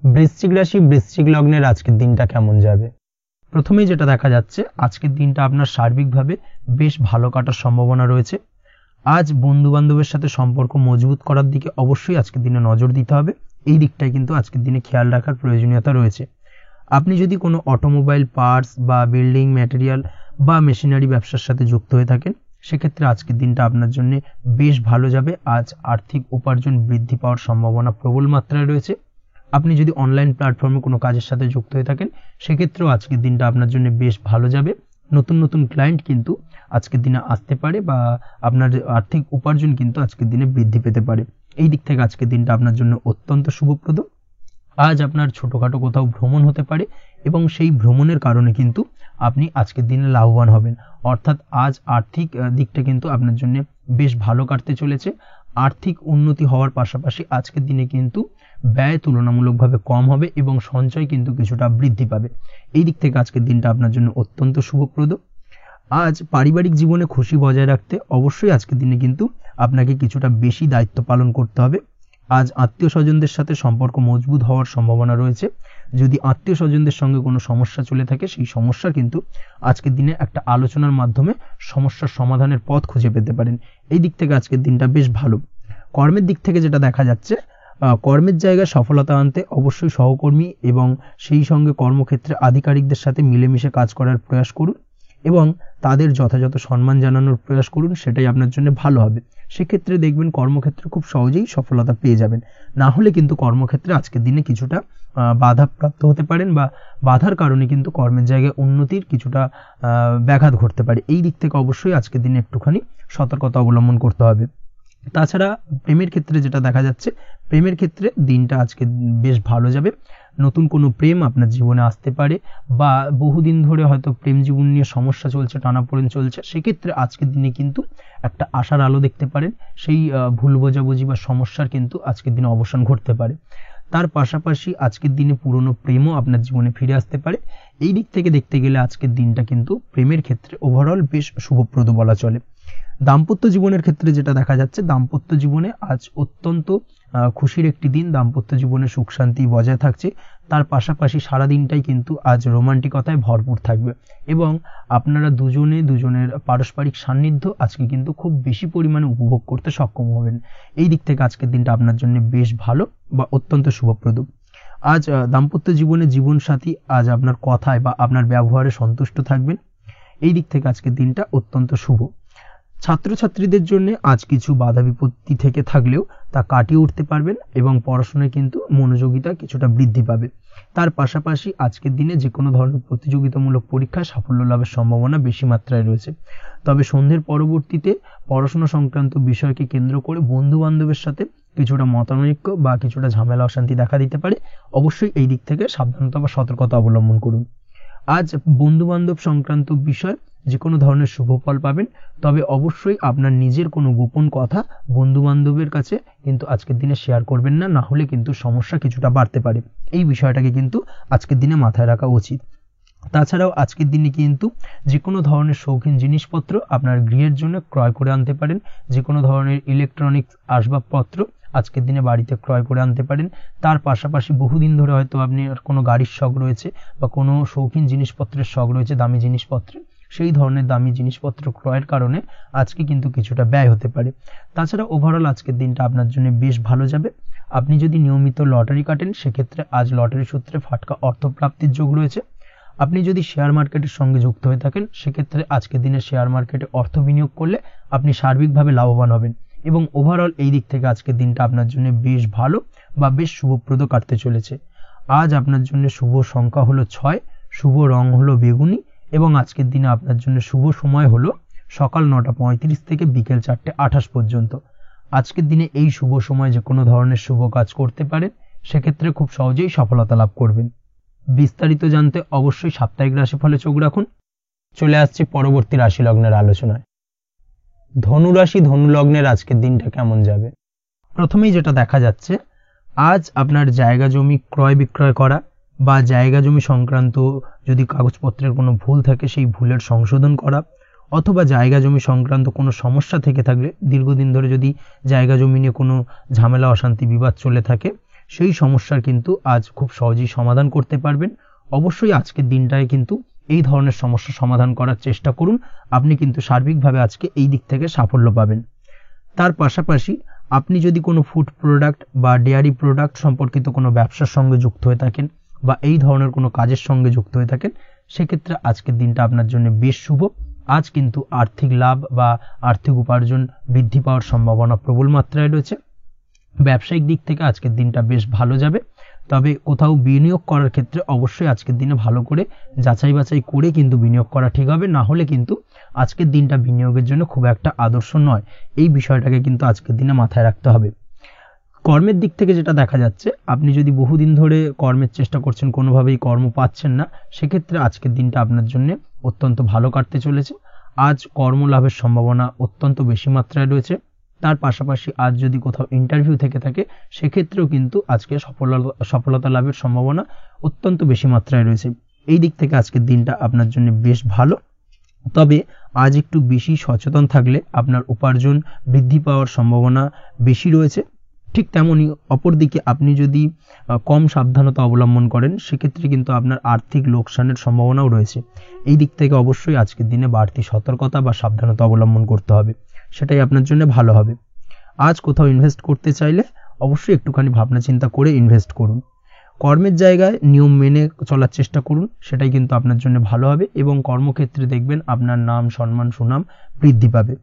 বৃশ্চিক রাশি, বৃশ্চিক লগ্নের আজকের দিনটা কেমন যাবে? প্রথমেই যেটা দেখা যাচ্ছে, আজকের দিনটা আপনার সার্বিকভাবে বেশ ভালো কাটার সম্ভাবনা রয়েছে। আজ বন্ধু বান্ধবের সাথে সম্পর্ক মজবুত করার দিকে অবশ্যই আজকের দিনে নজর দিতে হবে। এই দিকটাই কিন্তু আজকের দিনে খেয়াল রাখার প্রয়োজনীয়তা রয়েছে। আপনি যদি কোনো অটোমোবাইল পার্টস বা বিল্ডিং ম্যাটেরিয়াল বা মেশিনারি ব্যবসার সাথে যুক্ত হয়ে থাকেন, সেক্ষেত্রে আজকের দিনটা আপনার জন্য বেশ ভালো যাবে। আজ আর্থিক উপার্জন বৃদ্ধি পাওয়ার সম্ভাবনা প্রবল মাত্রায় রয়েছে। আপনি যদি অনলাইন প্ল্যাটফর্মে কোনো কাজের সাথে যুক্ত হয়ে থাকেন, সেক্ষেত্রেও আজকের দিনটা আপনার জন্য বেশ ভালো যাবে। নতুন নতুন ক্লায়েন্ট কিন্তু আজকের দিনে আসতে পারে বা আপনার আর্থিক উপার্জন কিন্তু আজকের দিনে বৃদ্ধি পেতে পারে। এই দিক থেকে আজকের দিনটা আপনার জন্য অত্যন্ত শুভপ্রদ। আজ আপনার ছোটখাটো কোথাও ভ্রমণ হতে পারে এবং সেই ভ্রমণের কারণে কিন্তু আপনি আজকের দিনে লাভবান হবেন। অর্থাৎ আজ আর্থিক দিকটা কিন্তু আপনার জন্য বেশ ভালো কাটতে চলেছে। আর্থিক উন্নতি হওয়ার পাশাপাশি আজকের দিনে কিন্তু ব্যয় তুলনামূলকভাবে কম হবে এবং সঞ্চয় কিন্তু কিছুটা বৃদ্ধি পাবে। এই দিক থেকে আজকের দিনটা আপনার জন্য অত্যন্ত শুভপ্রদ। আজ পারিবারিক জীবনে খুশি বজায় রাখতে অবশ্যই আজকের দিনে কিন্তু আপনাকে কিছুটা বেশি দায়িত্ব পালন করতে হবে। আজ আত্মীয় স্বজনদের সাথে সম্পর্ক মজবুত হওয়ার সম্ভাবনা রয়েছে। যদি আত্মীয় স্বজনদের সঙ্গে কোনো সমস্যা চলে থাকে, সেই সমস্যা কিন্তু আজকের দিনে একটা আলোচনার মাধ্যমে সমস্যার সমাধানের পথ খুঁজে পেতে পারেন। এই দিক থেকে আজকের দিনটা বেশ ভালো। কর্মের দিক থেকে যেটা দেখা যাচ্ছে, কর্মের জায়গায় সফলতা আনতে অবশ্যই সহকর্মী এবং সেই সঙ্গে কর্মক্ষেত্রে আধিকারিকদের সাথে মিলেমিশে কাজ করার প্রয়াস করুন এবং তাদের যথাযথ সম্মান জানানোর প্রয়াস করুন, সেটাই আপনার জন্য ভালো হবে। সেক্ষেত্রে দেখবেন কর্মক্ষেত্রে খুব সহজেই সফলতা পেয়ে যাবেন। না হলে কিন্তু কর্মক্ষেত্রে আজকের দিনে কিছুটা বাধাপ্রাপ্ত হতে পারেন বা বাধার কারণে কিন্তু কর্মের জায়গায় উন্নতির কিছুটা ব্যাঘাত ঘটতে পারে। এই দিক থেকে অবশ্যই আজকের দিনে একটুখানি সতর্কতা অবলম্বন করতে হবে। তাছাড়া প্রেমের ক্ষেত্রে যেটা দেখা যাচ্ছে, প্রেমের ক্ষেত্রে দিনটা আজকে বেশ ভালো যাবে। নতুন কোনো প্রেম আপনার জীবনে আসতে পারে বা বহুদিন ধরে হয়তো প্রেম জীবন নিয়ে সমস্যা চলছে, টানাপোড়েন চলছে, সেক্ষেত্রে আজকের দিনে কিন্তু একটা আশার আলো দেখতে পারেন। সেই ভুল বোঝাবুঝি বা সমস্যার কিন্তু আজকের দিনে অবসান ঘটতে পারে। তার পাশাপাশি আজকের দিনে পুরনো প্রেমও আপনার জীবনে ফিরে আসতে পারে। এই দিক থেকে দেখতে গেলে আজকের দিনটা কিন্তু প্রেমের ক্ষেত্রে ওভারঅল বেশ শুভপ্রদ বলা চলে। দাম্পত্য জীবনের ক্ষেত্রে যেটা দেখা যাচ্ছে, দাম্পত্য জীবনে আজ অত্যন্ত খুশির একটি দিন। দাম্পত্য জীবনে সুখ শান্তি বজায় থাকছে। তার পাশাপাশি সারা দিনটাই কিন্তু আজ রোমান্টিকতায় ভরপুর থাকবে এবং আপনারা দুজনের পারস্পরিক সান্নিধ্য আজকে কিন্তু খুব বেশি পরিমাণে উপভোগ করতে সক্ষম হবেন। এই দিক থেকে আজকের দিনটা আপনার জন্য বেশ ভালো বা অত্যন্ত শুভপ্রদ। আজ দাম্পত্য জীবনে জীবনসাথী আজ আপনার কথায় বা আপনার ব্যবহারে সন্তুষ্ট থাকবেন। এই দিক থেকে আজকের দিনটা অত্যন্ত শুভ। ছাত্রছাত্রীদের জন্য আজ কিছু বাধা বিপত্তি থেকে থাকলেও তা কাটিয়ে উঠতে পারবেন এবং পড়াশোনায় কিন্তু মনোযোগিতা কিছুটা বৃদ্ধি পাবে। তার পাশাপাশি আজকের দিনে যে কোনো ধরনের প্রতিযোগিতামূলক পরীক্ষায় সাফল্য লাভের সম্ভাবনা বেশি মাত্রায় রয়েছে। তবে সন্ধ্যের পরবর্তীতে পড়াশোনা সংক্রান্ত বিষয়কে কেন্দ্র করে বন্ধু বান্ধবের সাথে কিছুটা মতানৈক্য বা কিছুটা ঝামেলা অশান্তি দেখা দিতে পারে। অবশ্যই এই দিক থেকে সাবধানতা বা সতর্কতা অবলম্বন করুন। আজ বন্ধু বান্ধব সংক্রান্ত বিষয় যে কোনো ধরনের শুভ ফল পাবেন, তবে অবশ্যই আপনার নিজের কোনো গোপন কথা বন্ধু বান্ধবের কাছে কিন্তু আজকের দিনে শেয়ার করবেন না, না হলে কিন্তু সমস্যা কিছুটা বাড়তে পারে। এই বিষয়টাকে কিন্তু আজকের দিনে মাথায় রাখা উচিত। তাছাড়াও আজকের দিনে কিন্তু যে কোনো ধরনের শৌখিন জিনিসপত্র আপনার গৃহের জন্য ক্রয় করে আনতে পারেন। যে কোনো ধরনের ইলেকট্রনিক্স আসবাবপত্র আজকের দিনে বাড়িতে ক্রয় করে আনতে পারেন। তার পাশাপাশি বহুদিন ধরে হয়তো আপনি কোনো গাড়ির শখ রয়েছে বা কোনো শৌখিন জিনিসপত্রের শখ রয়েছে, দামি জিনিসপত্র, সেই ধরনের দামি জিনিসপত্র ক্রয়ের কারণে আজকে কিন্তু কিছুটা ব্যয় হতে পারে। তাছাড়া ওভারঅল আজকের দিনটা আপনার জন্য বেশ ভালো যাবে। আপনি যদি নিয়মিত লটারি কাটেন, সেক্ষেত্রে আজ লটারি সূত্রে ফাটকা অর্থপ্রাপ্তির যোগ রয়েছে। আপনি যদি শেয়ার মার্কেটের সঙ্গে যুক্ত হয়ে থাকেন, সেক্ষেত্রে আজকের দিনে শেয়ার মার্কেটে অর্থ বিনিয়োগ করলে আপনি সার্বিকভাবে লাভবান হবেন এবং ওভারঅল এই দিক থেকে আজকের দিনটা আপনার জন্য বেশ ভালো বা বেশ শুভপ্রদ কাটতে চলেছে। আজ আপনার জন্য শুভ সংখ্যা হলো 6, শুভ রং হলো বেগুনি এবং আজকের দিনে আপনার জন্য শুভ সময় হলো সকাল 9:35 থেকে বিকেল 4:28 পর্যন্ত। আজকের দিনে এই শুভ সময় যে কোনো ধরনের শুভ কাজ করতে পারেন, সেক্ষেত্রে খুব সহজেই সফলতা লাভ করবেন। বিস্তারিত জানতে অবশ্যই সাপ্তাহিক রাশিফলে চোখ রাখুন। চলে আসছে পরবর্তী রাশি লগ্নের আলোচনায়। ধনুরাশি ধনু লগ্নের আজকের দিনটা কেমন যাবে? প্রথমেই যেটা দেখা যাচ্ছে, আজ আপনার জায়গা জমি ক্রয় বিক্রয় করা বা জায়গা জমি সংক্রান্ত যদি কাগজপত্রের কোনো ভুল থাকে সেই ভুলের সংশোধন করা, অথবা জায়গা জমি সংক্রান্ত কোনো সমস্যা থেকে থাকলে, দীর্ঘদিন ধরে যদি জায়গা জমি নিয়ে কোনো ঝামেলা অশান্তি বিবাদ চলে থাকে, সেই সমস্যার কিন্তু আজ খুব সহজেই সমাধান করতে পারবেন। অবশ্যই আজকের দিনটায় কিন্তু এই ধরনের সমস্যা সমাধান করার চেষ্টা করুন। আপনি কিন্তু সার্বিকভাবে আজকে এই দিক থেকে সাফল্য পাবেন। তার পাশাপাশি আপনি যদি কোনো ফুড প্রোডাক্ট বা ডেয়ারি প্রোডাক্ট সম্পর্কিত কোনো ব্যবসার সঙ্গে যুক্ত হয়ে থাকেন বা এই ধরনের কোনো কাজের সঙ্গে যুক্ত হয়ে থাকেন, সেক্ষেত্রে আজকের দিনটা আপনার জন্য বেশ শুভ। আজ কিন্তু আর্থিক লাভ বা আর্থিক উপার্জন বৃদ্ধি পাওয়ার সম্ভাবনা প্রবল মাত্রায় রয়েছে। ব্যবসায়িক দিক থেকে আজকের দিনটা বেশ ভালো যাবে। তবে কোথাও বিনিয়োগ করার ক্ষেত্রে অবশ্যই আজকের দিনে ভালো করে যাচাই বাছাই করে কিন্তু বিনিয়োগ করা ঠিক হবে, না হলে কিন্তু আজকের দিনটা বিনিয়োগের জন্য খুব একটা আদর্শ নয়। এই বিষয়টাকে কিন্তু আজকের দিনে মাথায় রাখতে হবে। কর্মের দিক থেকে যেটা দেখা যাচ্ছে, আপনি যদি বহুদিন ধরে কর্মের চেষ্টা করছেন, কোনোভাবেই কর্ম পাচ্ছেন না, সেক্ষেত্রে আজকের দিনটা আপনার জন্য অত্যন্ত ভালো কাটতে চলেছে। আজ কর্মলাভের সম্ভাবনা অত্যন্ত বেশি মাত্রায় রয়েছে। তার পাশাপাশি আজ যদি কোথাও ইন্টারভিউ থেকে থাকে, সেক্ষেত্রেও কিন্তু আজকে সফলতা লাভের সম্ভাবনা অত্যন্ত বেশি মাত্রায় রয়েছে। এই দিক থেকে আজকের দিনটা আপনার জন্য বেশ ভালো। তবে আজ একটু বেশি সচেতন থাকলে আপনার উপার্জন বৃদ্ধি পাওয়ার সম্ভাবনা বেশি রয়েছে। ঠিক তেমনি অপরদিকে আপনি যদি কম সাবধানতা অবলম্বন করেন, সেক্ষেত্রে কিন্তু আপনার আর্থিক লোকসানের সম্ভাবনাও রয়েছে। এই দিক থেকে অবশ্যই আজকের দিনে বাড়তি সতর্কতা বা সাবধানতা অবলম্বন করতে হবে, সেটাই আপনার জন্য ভালো হবে। আজ কোথাও ইনভেস্ট করতে চাইলে অবশ্যই একটুখানি ভাবনা চিন্তা করে ইনভেস্ট করুন। কর্মের জায়গায় নিয়ম মেনে চলার চেষ্টা করুন, সেটাই কিন্তু আপনার জন্য ভালো হবে এবং কর্মক্ষেত্রে দেখবেন আপনার নাম, সম্মান, সুনাম বৃদ্ধি পাবে।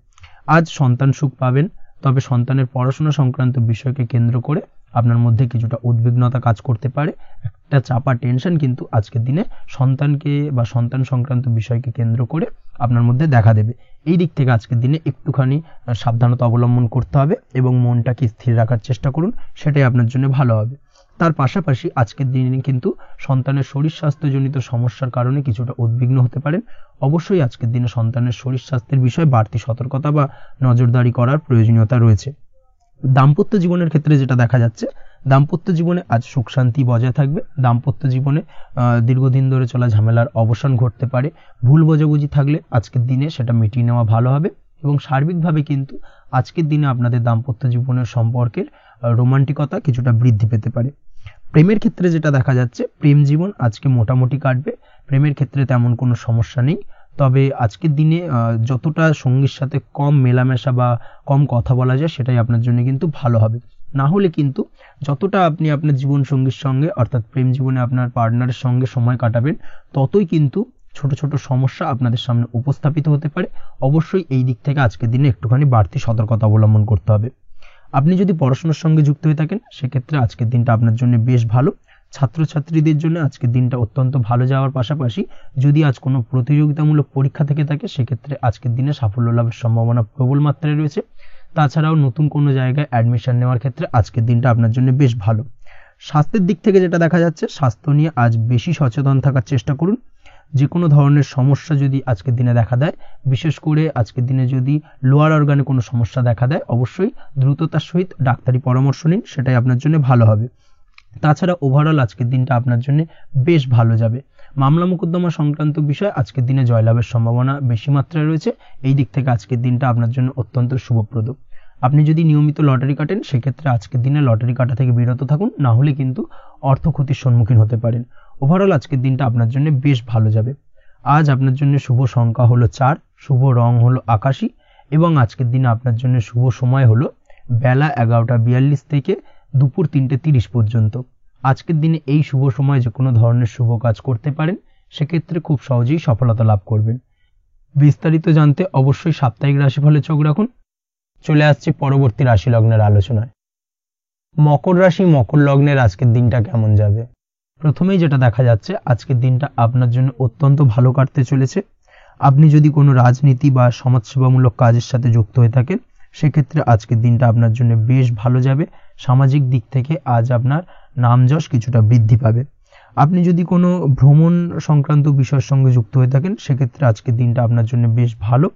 আজ সন্তান সুখ পাবেন, তবে সন্তানের পড়াশোনা সংক্রান্ত বিষয়কে কেন্দ্র করে আপনার মধ্যে কিছুটা উদ্বিগ্নতা কাজ করতে পারে। একটা চাপা টেনশন কিন্তু আজকের দিনে সন্তানকে বা সন্তান সংক্রান্ত বিষয়কে কেন্দ্র করে আপনার মধ্যে দেখা দেবে। এই দিক থেকে আজকের দিনে একটুখানি সাবধানতা অবলম্বন করতে হবে এবং মনটাকে স্থির রাখার চেষ্টা করুন, সেটাই আপনার জন্য ভালো হবে। তার পাশাপাশি আজকের দিনে কিন্তু সন্তানের শরীর স্বাস্থ্যজনিত সমস্যার কারণে কিছুটা উদ্বিগ্ন হতে পারেন। অবশ্যই আজকের দিনে সন্তানের শরীর স্বাস্থ্যের বিষয়ে বাড়তি সতর্কতা বা নজরদারি করার প্রয়োজনীয়তা রয়েছে। দাম্পত্য জীবনের ক্ষেত্রে যেটা দেখা যাচ্ছে, দাম্পত্য জীবনে আজ সুখ শান্তি বজায় থাকবে। দাম্পত্য জীবনে দীর্ঘদিন ধরে চলা ঝামেলার অবসান ঘটতে পারে। ভুল বোঝাবুঝি থাকলে আজকের দিনে সেটা মিটিয়ে নেওয়া ভালো হবে এবং সার্বিকভাবে কিন্তু আজকের দিনে আপনাদের দাম্পত্য জীবনের সম্পর্কের রোমান্টিকতা কিছুটা বৃদ্ধি পেতে পারে। প্রেমের ক্ষেত্রে যেটা দেখা যাচ্ছে, প্রেম জীবন আজকে মোটামুটি কাটবে। প্রেমের ক্ষেত্রে তেমন কোনো সমস্যা নেই, তবে আজকের দিনে যতটা সঙ্গীর সাথে কম মেলামেশা বা কম কথা বলা যায় সেটাই আপনার জন্য কিন্তু ভালো হবে। না হলে কিন্তু যতটা আপনি আপনার জীবন সঙ্গীর সঙ্গে অর্থাৎ প্রেম জীবনে আপনার পার্টনারের সঙ্গে সময় কাটাবেন, ততই কিন্তু ছোট ছোট সমস্যা আপনাদের সামনে উপস্থাপিত হতে পারে। অবশ্যই এই দিক থেকে আজকের দিনে একটুখানি বাড়তি সতর্কতা অবলম্বন করতে হবে। আপনি যদি পড়াশোনার সঙ্গে যুক্ত হয়ে থাকেন, সেক্ষেত্রে আজকের দিনটা আপনার জন্য বেশ ভালো। ছাত্রছাত্রীদের জন্য আজকের দিনটা অত্যন্ত ভালো যাওয়ার পাশাপাশি যদি আজ কোনো প্রতিযোগিতামূলক পরীক্ষা থেকে থাকে, সেক্ষেত্রে আজকের দিনে সাফল্য লাভের সম্ভাবনা প্রবল মাত্রায় রয়েছে। তাছাড়াও নতুন কোনো জায়গায় অ্যাডমিশন নেওয়ার ক্ষেত্রে আজকের দিনটা আপনার জন্য বেশ ভালো। স্বাস্থ্যের দিক থেকে যেটা দেখা যাচ্ছে, স্বাস্থ্য নিয়ে আজ বেশি সচেতন থাকার চেষ্টা করুন। যে কোনো ধরনের সমস্যা যদি আজকের দিনে দেখা দেয়, বিশেষ করে আজকের দিনে যদি লোয়ার অর্গানে কোনো সমস্যা দেখা দেয়, অবশ্যই দ্রুততার সহিত ডাক্তারি পরামর্শ নিন, সেটাই আপনার জন্য ভালো হবে। তাছাড়া ওভারঅল আজকের দিনটা আপনার জন্য বেশ ভালো যাবে। মামলা মোকদ্দমা সংক্রান্ত বিষয় আজকের দিনে জয়লাভের সম্ভাবনা বেশি মাত্রায় রয়েছে। এই দিক থেকে আজকের দিনটা আপনার জন্য অত্যন্ত শুভপ্রদ। আপনি যদি নিয়মিত লটারি কাটেন, সেক্ষেত্রে আজকের দিনে লটারি কাটা থেকে বিরত থাকুন, না হলে কিন্তু অর্থ ক্ষতির সম্মুখীন হতে পারেন। ওভারঅল আজকের দিনটা আপনার জন্য বেশ ভালো যাবে। আজ আপনার জন্য শুভ সংখ্যা হলো 4, শুভ রং হলো আকাশী এবং আজকের দিনে আপনার জন্য শুভ সময় হলো বেলা 11:42 থেকে দুপুর 3:30 পর্যন্ত। আজকের দিনে এই শুভ সময় যে কোনো ধরনের শুভ কাজ করতে পারেন, সেক্ষেত্রে খুব সহজেই সফলতা লাভ করবেন। বিস্তারিত জানতে অবশ্যই সাপ্তাহিক রাশিফলে চোখ রাখুন। চলে আসছে পরবর্তী রাশি লগ্নের আলোচনায়। মকর রাশি, মকর লগ্নের আজকের দিনটা কেমন যাবে? প্রথমেই যেটা দেখা যাচ্ছে, আজকের দিনটা আপনার জন্য অত্যন্ত ভালো কাটতে চলেছে। আপনি যদি কোনো রাজনীতি বা সমাজসেবামূলক কাজের সাথে যুক্ত হয়ে থাকেন, সেক্ষেত্রে আজকের দিনটা আপনার জন্য বেশ ভালো যাবে। সামাজিক দিক থেকে আজ আপনার নামযশ কিছুটা বৃদ্ধি পাবে। আপনি যদি কোনো ভ্রমণ সংক্রান্ত বিষয়ের সঙ্গে যুক্ত হয়ে থাকেন, সেক্ষেত্রে আজকের দিনটা আপনার জন্য বেশ ভালো।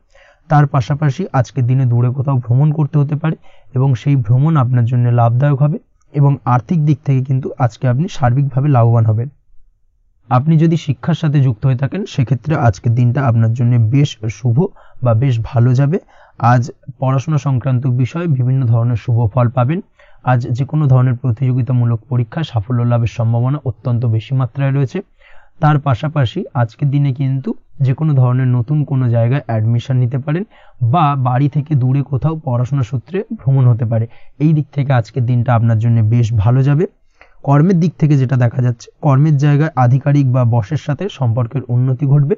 তার পাশাপাশি আজকের দিনে দূরে কোথাও ভ্রমণ করতে হতে পারে এবং সেই ভ্রমণ আপনার জন্য লাভদায়ক হবে এবং আর্থিক দিক থেকে কিন্তু আজকে আপনি সার্বিকভাবে লাভবান হবেন। আপনি যদি শিক্ষার সাথে যুক্ত হয়ে থাকেন, সেক্ষেত্রে আজকের দিনটা আপনার জন্য বেশ শুভ বা বেশ ভালো যাবে। আজ পড়াশোনা সংক্রান্ত বিষয়ে বিভিন্ন ধরনের শুভ ফল পাবেন। আজ যে কোনো ধরনের প্রতিযোগিতামূলক পরীক্ষায় সাফল্য লাভের সম্ভাবনা অত্যন্ত বেশি মাত্রায় রয়েছে। তার পাশাপাশি আজকের দিনে কিন্তু যে কোনো ধরনের নতুন কোনো জায়গায় অ্যাডমিশন নিতে পারেন বা বাড়ি থেকে দূরে কোথাও পড়াশোনা সূত্রে ভ্রমণ হতে পারে। এই দিক থেকে আজকের দিনটা আপনার জন্য বেশ ভালো যাবে। কর্মের দিক থেকে যেটা দেখা যাচ্ছে, কর্মের জায়গায় আধিকারিক বা বসের সাথে সম্পর্কের উন্নতি ঘটবে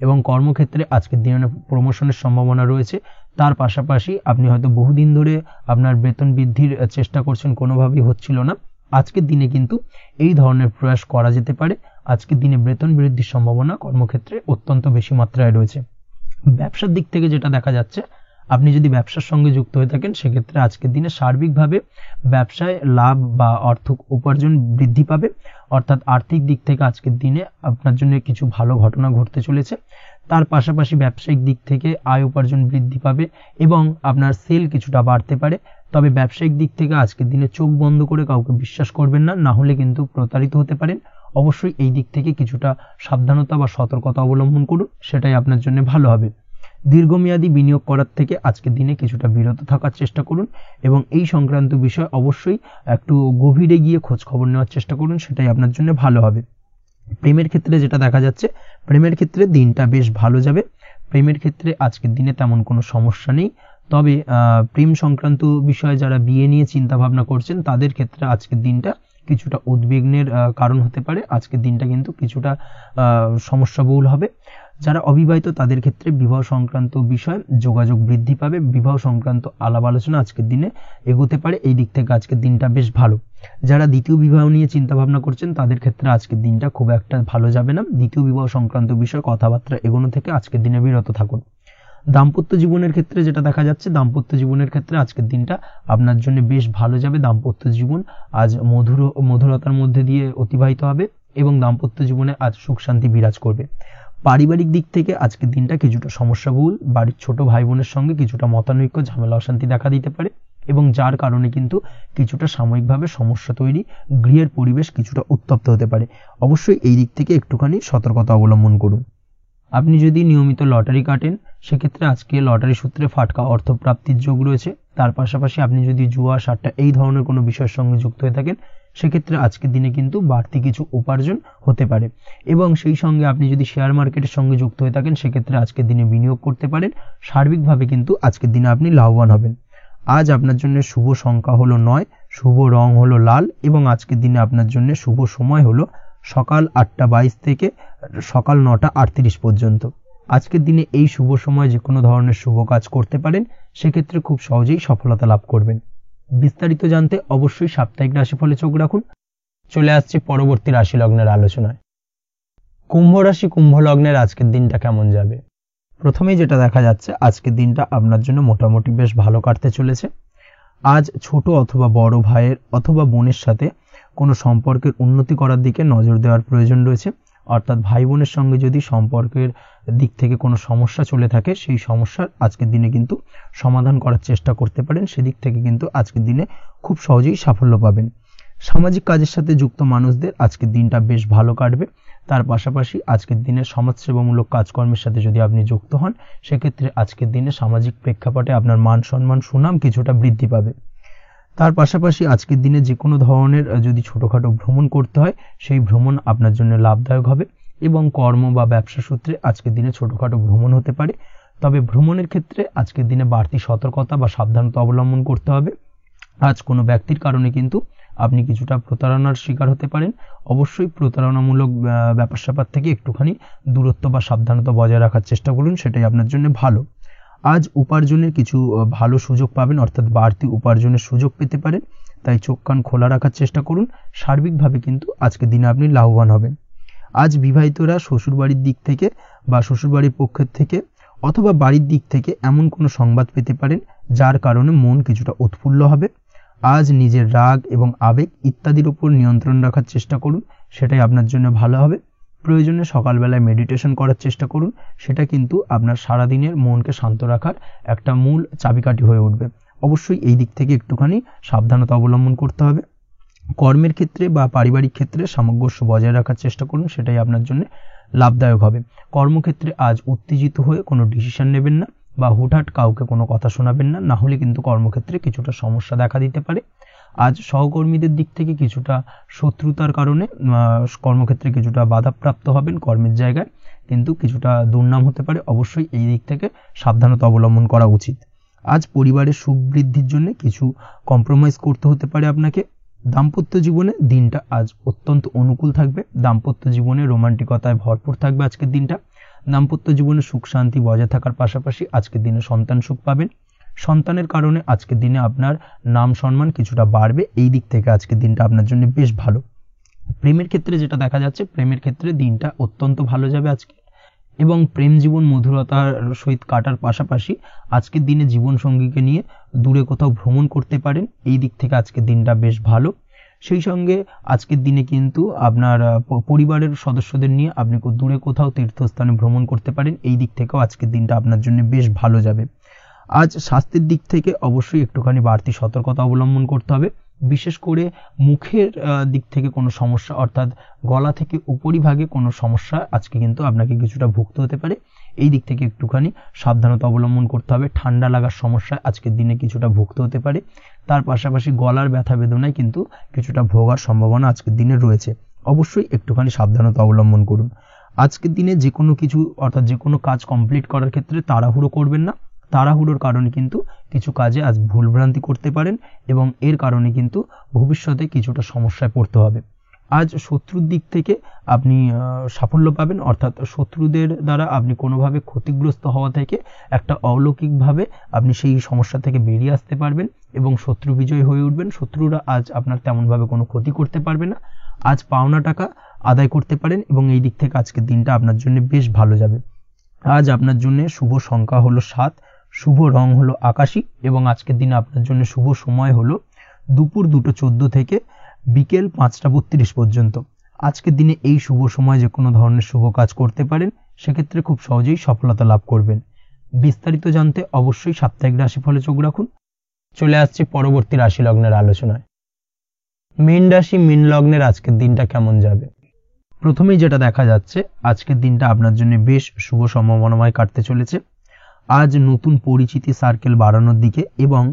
এবং কর্মক্ষেত্রে আজকের দিনে প্রমোশনের সম্ভাবনা রয়েছে। তার পাশাপাশি আপনি হয়তো বহুদিন ধরে আপনার বেতন বৃদ্ধির চেষ্টা করছেন, কোনোভাবেই হচ্ছিল না। আজকের দিনে কিন্তু এই ধরনের প্রয়াস করা যেতে পারে। আজকের দিনে বেতন বৃদ্ধির সম্ভাবনা কর্মক্ষেত্রে অত্যন্ত বেশি মাত্রায় রয়েছে। ব্যবসার দিক থেকে যেটা দেখা যাচ্ছে, আপনি যদি ব্যবসার সঙ্গে যুক্ত হয়ে থাকেন, সেক্ষেত্রে আজকের দিনে সার্বিকভাবে ব্যবসায় লাভ বা অর্থ উপার্জন বৃদ্ধি পাবে। অর্থাৎ আর্থিক দিক থেকে আজকের দিনে আপনার জন্য কিছু ভালো ঘটনা ঘটতে চলেছে। তার পাশাপাশি ব্যবসায়িক দিক থেকে আয় উপার্জন বৃদ্ধি পাবে এবং আপনার সেল কিছুটা বাড়তে পারে। তবে ব্যবসায়িক দিক থেকে আজকের দিনে চোখ বন্ধ করে কাউকে বিশ্বাস করবেন না, না হলে কিন্তু প্রতারিত হতে পারেন। অবশ্যই এই দিক থেকে কিছুটা সাবধানতা বা সতর্কতা অবলম্বন করুন, সেটাই আপনার জন্য ভালো হবে। দীর্ঘমেয়াদী বিনিয়োগ করার থেকে আজকের দিনে কিছুটা বিরত থাকার চেষ্টা করুন এবং এই সংক্রান্ত বিষয় অবশ্যই একটু গভীরে গিয়ে খোঁজ খবর নেওয়ার চেষ্টা করুন, সেটাই আপনার জন্য ভালো হবে। প্রেমের ক্ষেত্রে যেটা দেখা যাচ্ছে, প্রেমের ক্ষেত্রে দিনটা বেশ ভালো যাবে। প্রেমের ক্ষেত্রে আজকের দিনে তেমন কোনো সমস্যা নেই, তবে প্রেম সংক্রান্ত বিষয়ে যারা বিয়ে নিয়ে চিন্তা ভাবনা করছেন তাদের ক্ষেত্রে আজকের দিনটা কিছুটা উদ্বিগ্নের কারণ হতে পারে। আজকের দিনটা কিন্তু কিছুটা সমস্যাবহুল হবে। যারা অবিবাহিত তাদের ক্ষেত্রে বিবাহ সংক্রান্ত বিষয় যোগাযোগ বৃদ্ধি পাবে, বিবাহ সংক্রান্ত আলাপ আলোচনা আজকের দিনে এগোতে পারে, এই দিক থেকে আজকের দিনটা বেশ ভালো। যারা দ্বিতীয় বিবাহ নিয়ে চিন্তা ভাবনা করছেন তাদের ক্ষেত্রে আজকের দিনটা খুব একটা ভালো যাবে না। দ্বিতীয় বিবাহ সংক্রান্ত বিষয় কথাবার্তা এগোনো থেকে আজকের দিনে বিরত থাকুন। দাম্পত্য জীবনের ক্ষেত্রে যেটা দেখা যাচ্ছে, দাম্পত্য জীবনের ক্ষেত্রে আজকের দিনটা আপনার জন্য বেশ ভালো যাবে। দাম্পত্য জীবন আজ মধুরতার মধ্যে দিয়ে অতিবাহিত হবে এবং দাম্পত্য জীবনে আজ সুখ শান্তি বিরাজ করবে। পারিবারিক দিক থেকে আজকের দিনটা কিছুটা সমস্যাবহুল, বাড়ির ছোট ভাই বোনের সঙ্গে কিছুটা মতানৈক্য, ঝামেলা অশান্তি দেখা দিতে পারে এবং যার কারণে কিন্তু কিছুটা সাময়িকভাবে সমস্যা তৈরি, গৃহের পরিবেশ কিছুটা উত্তপ্ত হতে পারে। অবশ্যই এই দিক থেকে একটুখানি সতর্কতা অবলম্বন করুন। আপনি যদি নিয়মিত লটারি কাটেন সেক্ষেত্রে আজকে লটারি সূত্রে ফাটকা অর্থপ্রাপ্তির যোগ রয়েছে। তার পাশাপাশি আপনি যদি জুয়া, সাট্টা এই ধরনের কোনো বিষয়ের সঙ্গে যুক্ত হয়ে থাকেন সেক্ষেত্রে আজকের দিনে কিন্তু বাড়তি কিছু উপার্জন হতে পারে এবং সেই সঙ্গে আপনি যদি শেয়ার মার্কেটের সঙ্গে যুক্ত হয়ে থাকেন সেক্ষেত্রে আজকের দিনে বিনিয়োগ করতে পারেন। সার্বিকভাবে কিন্তু আজকের দিনে আপনি লাভবান হবেন। আজ আপনার জন্য শুভ সংখ্যা হলো 9, শুভ রং হলো লাল এবং আজকের দিনে আপনার জন্য শুভ সময় হলো সকাল 8:22 থেকে সকাল 9:38 পর্যন্ত। আজকের দিনে এই শুভ সময় যে কোনো ধরনের শুভ কাজ করতে পারেন, সেক্ষেত্রে খুব সহজেই সফলতা লাভ করবেন। বিস্তারিত জানতে অবশ্যই সাপ্তাহিক রাশিফলে চোখ রাখুন। চলে আসছে পরবর্তী রাশি লগ্নের আলোচনায়। কুম্ভ রাশি, কুম্ভ লগ্নের আজকের দিনটা কেমন যাবে? প্রথমেই যেটা দেখা যাচ্ছে আজকের দিনটা আপনার জন্য মোটামুটি বেশ ভালো কাটতে চলেছে। আজ ছোট অথবা বড় ভাইয়ের অথবা বোনের সাথে কোনো সম্পর্কের উন্নতি করার দিকে নজর দেওয়ার প্রয়োজন রয়েছে। অর্থাৎ ভাই বোনের সঙ্গে যদি সম্পর্কের দিক থেকে কোনো সমস্যা চলে থাকে সেই সমস্যার আজকের দিনে কিন্তু সমাধান করার চেষ্টা করতে পারেন। সেদিক থেকে কিন্তু আজকের দিনে খুব সহজেই সাফল্য পাবেন। সামাজিক কাজের সাথে যুক্ত মানুষদের আজকের দিনটা বেশ ভালো কাটবে। তার পাশাপাশি আজকের দিনে সমাজসেবামূলক কাজকর্মের সাথে যদি আপনি যুক্ত হন সেক্ষেত্রে আজকের দিনে সামাজিক প্রেক্ষাপটে আপনার মান সম্মান সুনাম কিছুটা বৃদ্ধি পাবে। তার পাশাপাশি আজকের দিনে যে কোনো ধরনের যদি ছোটোখাটো ভ্রমণ করতে হয় সেই ভ্রমণ আপনার জন্য লাভদায়ক হবে এবং কর্ম বা ব্যবসা সূত্রে আজকের দিনে ছোটোখাটো ভ্রমণ হতে পারে। তবে ভ্রমণের ক্ষেত্রে আজকের দিনে বাড়তি সতর্কতা বা সাবধানতা অবলম্বন করতে হবে। আজ কোনো ব্যক্তির কারণে কিন্তু আপনি কিছুটা প্রতারণার শিকার হতে পারেন। অবশ্যই প্রতারণামূলক ব্যাপার স্যাপার থেকে একটুখানি দূরত্ব বা সাবধানতা বজায় রাখার চেষ্টা করুন, সেটাই আপনার জন্য ভালো। আজ উপার্জনের কিছু ভালো সুযোগ পাবেন, অর্থাৎ বাড়তি উপার্জনের সুযোগ পেতে পারেন, তাই চোখ কান খোলা রাখার চেষ্টা করুন। সার্বিকভাবে কিন্তু আজকের দিনে আপনি লাভবান হবেন। আজ বিবাহিতরা শ্বশুরবাড়ির দিক থেকে বা শ্বশুরবাড়ির পক্ষের থেকে অথবা বাড়ির দিক থেকে এমন কোনো সংবাদ পেতে পারেন যার কারণে মন কিছুটা উৎফুল্ল হবে। আজ নিজের রাগ এবং আবেগ ইত্যাদির উপর নিয়ন্ত্রণ রাখার চেষ্টা করুন, সেটাই আপনার জন্য ভালো হবে। প্রয়োজনে সকালবেলায় মেডিটেশন করার চেষ্টা করুন, সেটা কিন্তু আপনার সারাদিনের মনকে শান্ত রাখার একটা মূল চাবিকাঠি হয়ে উঠবে। অবশ্যই এই দিক থেকে একটুখানি সাবধানতা অবলম্বন করতে হবে। কর্মের ক্ষেত্রে বা পারিবারিক ক্ষেত্রে সামঞ্জস্য বজায় রাখার চেষ্টা করুন, সেটাই আপনার জন্য লাভদায়ক হবে। কর্মক্ষেত্রে আজ উত্তেজিত হয়ে কোনো ডিসিশন নেবেন না বা হুটহাট কাউকে কোনো কথা শোনাবেন না, না হলে কিন্তু কর্মক্ষেত্রে কিছুটা সমস্যা দেখা দিতে পারে। আজ সহকর্মীদের দিক থেকে কিছুটা শত্রুতার কারণে কর্মক্ষেত্রে কিছুটা বাধাপ্রাপ্ত হবেন, কর্মের জায়গায় কিন্তু কিছুটা দুর্নাম হতে পারে। অবশ্যই এই দিক থেকে সাবধানতা অবলম্বন করা উচিত। আজ পরিবারের সুখ বৃদ্ধির জন্য কিছু কম্প্রোমাইজ করতে হতে পারে আপনাকে। দাম্পত্য জীবনে দিনটা আজ অত্যন্ত অনুকূল থাকবে। দাম্পত্য জীবনে রোমান্টিকতায় ভরপুর থাকবে আজকের দিনটা। দাম্পত্য জীবনে সুখ শান্তি বজায় থাকার পাশাপাশি আজকের দিনে সন্তান সুখ পাবেন। সন্তানের কারণে আজকের দিনে আপনার নাম সম্মান কিছুটা বাড়বে, এই দিক থেকে আজকের দিনটা আপনার জন্য বেশ ভালো। প্রেমের ক্ষেত্রে যেটা দেখা যাচ্ছে, প্রেমের ক্ষেত্রে দিনটা অত্যন্ত ভালো যাবে আজকে এবং প্রেম জীবন মধুরতার সহিত কাটার পাশাপাশি আজকের দিনে জীবন সঙ্গীকে নিয়ে দূরে কোথাও ভ্রমণ করতে পারেন, এই দিক থেকে আজকের দিনটা বেশ ভালো। সেই সঙ্গে আজকের দিনে কিন্তু আপনার পরিবারের সদস্যদের নিয়ে আপনি দূরে কোথাও তীর্থস্থানে ভ্রমণ করতে পারেন, এই দিক থেকেও আজকের দিনটা আপনার জন্য বেশ ভালো যাবে। আজ স্বাস্থ্যের দিক থেকে অবশ্যই একটুখানি বাড়তি সতর্কতা অবলম্বন করতে হবে। বিশেষ করে মুখের দিক থেকে কোনো সমস্যা, অর্থাৎ গলা থেকে উপরিভাগে কোনো সমস্যা আজকে কিন্তু আপনাকে কিছুটা ভুগতে হতে পারে, এই দিক থেকে একটুখানি সাবধানতা অবলম্বন করতে হবে। ঠান্ডা লাগার সমস্যা আজকের দিনে কিছুটা ভুগতে হতে পারে। তার পাশাপাশি গলার ব্যথা বেদনায় কিন্তু কিছুটা ভোগার সম্ভাবনা আজকের দিনে রয়েছে। অবশ্যই একটুখানি সাবধানতা অবলম্বন করুন। আজকের দিনে যে কোনো কিছু অর্থাৎ যে কোনো কাজ কমপ্লিট করার ক্ষেত্রে তাড়াহুড়ো করবেন না, তাড়াহুড়োর কারণে কিন্তু কিছু কাজে আজ ভুলভ্রান্তি করতে পারেন এবং এর কারণে কিন্তু ভবিষ্যতে কিছুটা সমস্যায় পড়তে হবে। আজ শত্রুর দিক থেকে আপনি সাফল্য পাবেন, অর্থাৎ শত্রুদের দ্বারা আপনি কোনোভাবে ক্ষতিগ্রস্ত হওয়া থেকে একটা অলৌকিকভাবে আপনি সেই সমস্যা থেকে বেরিয়ে আসতে পারবেন এবং শত্রু বিজয় হয়ে উঠবেন। শত্রুরা আজ আপনার তেমনভাবে কোনো ক্ষতি করতে পারবে না। আজ পাওনা টাকা আদায় করতে পারেন এবং এই দিক থেকে আজকের দিনটা আপনার জন্য বেশ ভালো যাবে। আজ আপনার জন্য শুভ সংখ্যা হলো 7, শুভ রং হলো আকাশী এবং আজকের দিনে আপনার জন্য শুভ সময় হলো দুপুর 2:14 থেকে বিকেল 5:32 পর্যন্ত। আজকের দিনে এই শুভ সময় যে কোনো ধরনের শুভ কাজ করতে পারেন, সেক্ষেত্রে খুব সহজেই সফলতা লাভ করবেন। বিস্তারিত জানতে অবশ্যই সাপ্তাহিক রাশিফলে চোখ রাখুন। চলে আসছে পরবর্তী রাশি লগ্নের আলোচনায়। মীন রাশি, মীন লগ্নের আজকের দিনটা কেমন যাবে? প্রথমেই যেটা দেখা যাচ্ছে, আজকের দিনটা আপনার জন্য বেশ শুভ সম্ভাবনাময় কাটতে চলেছে। আজ নতুন পরিচিতি সার্কেল বাড়ানোর দিকে এবং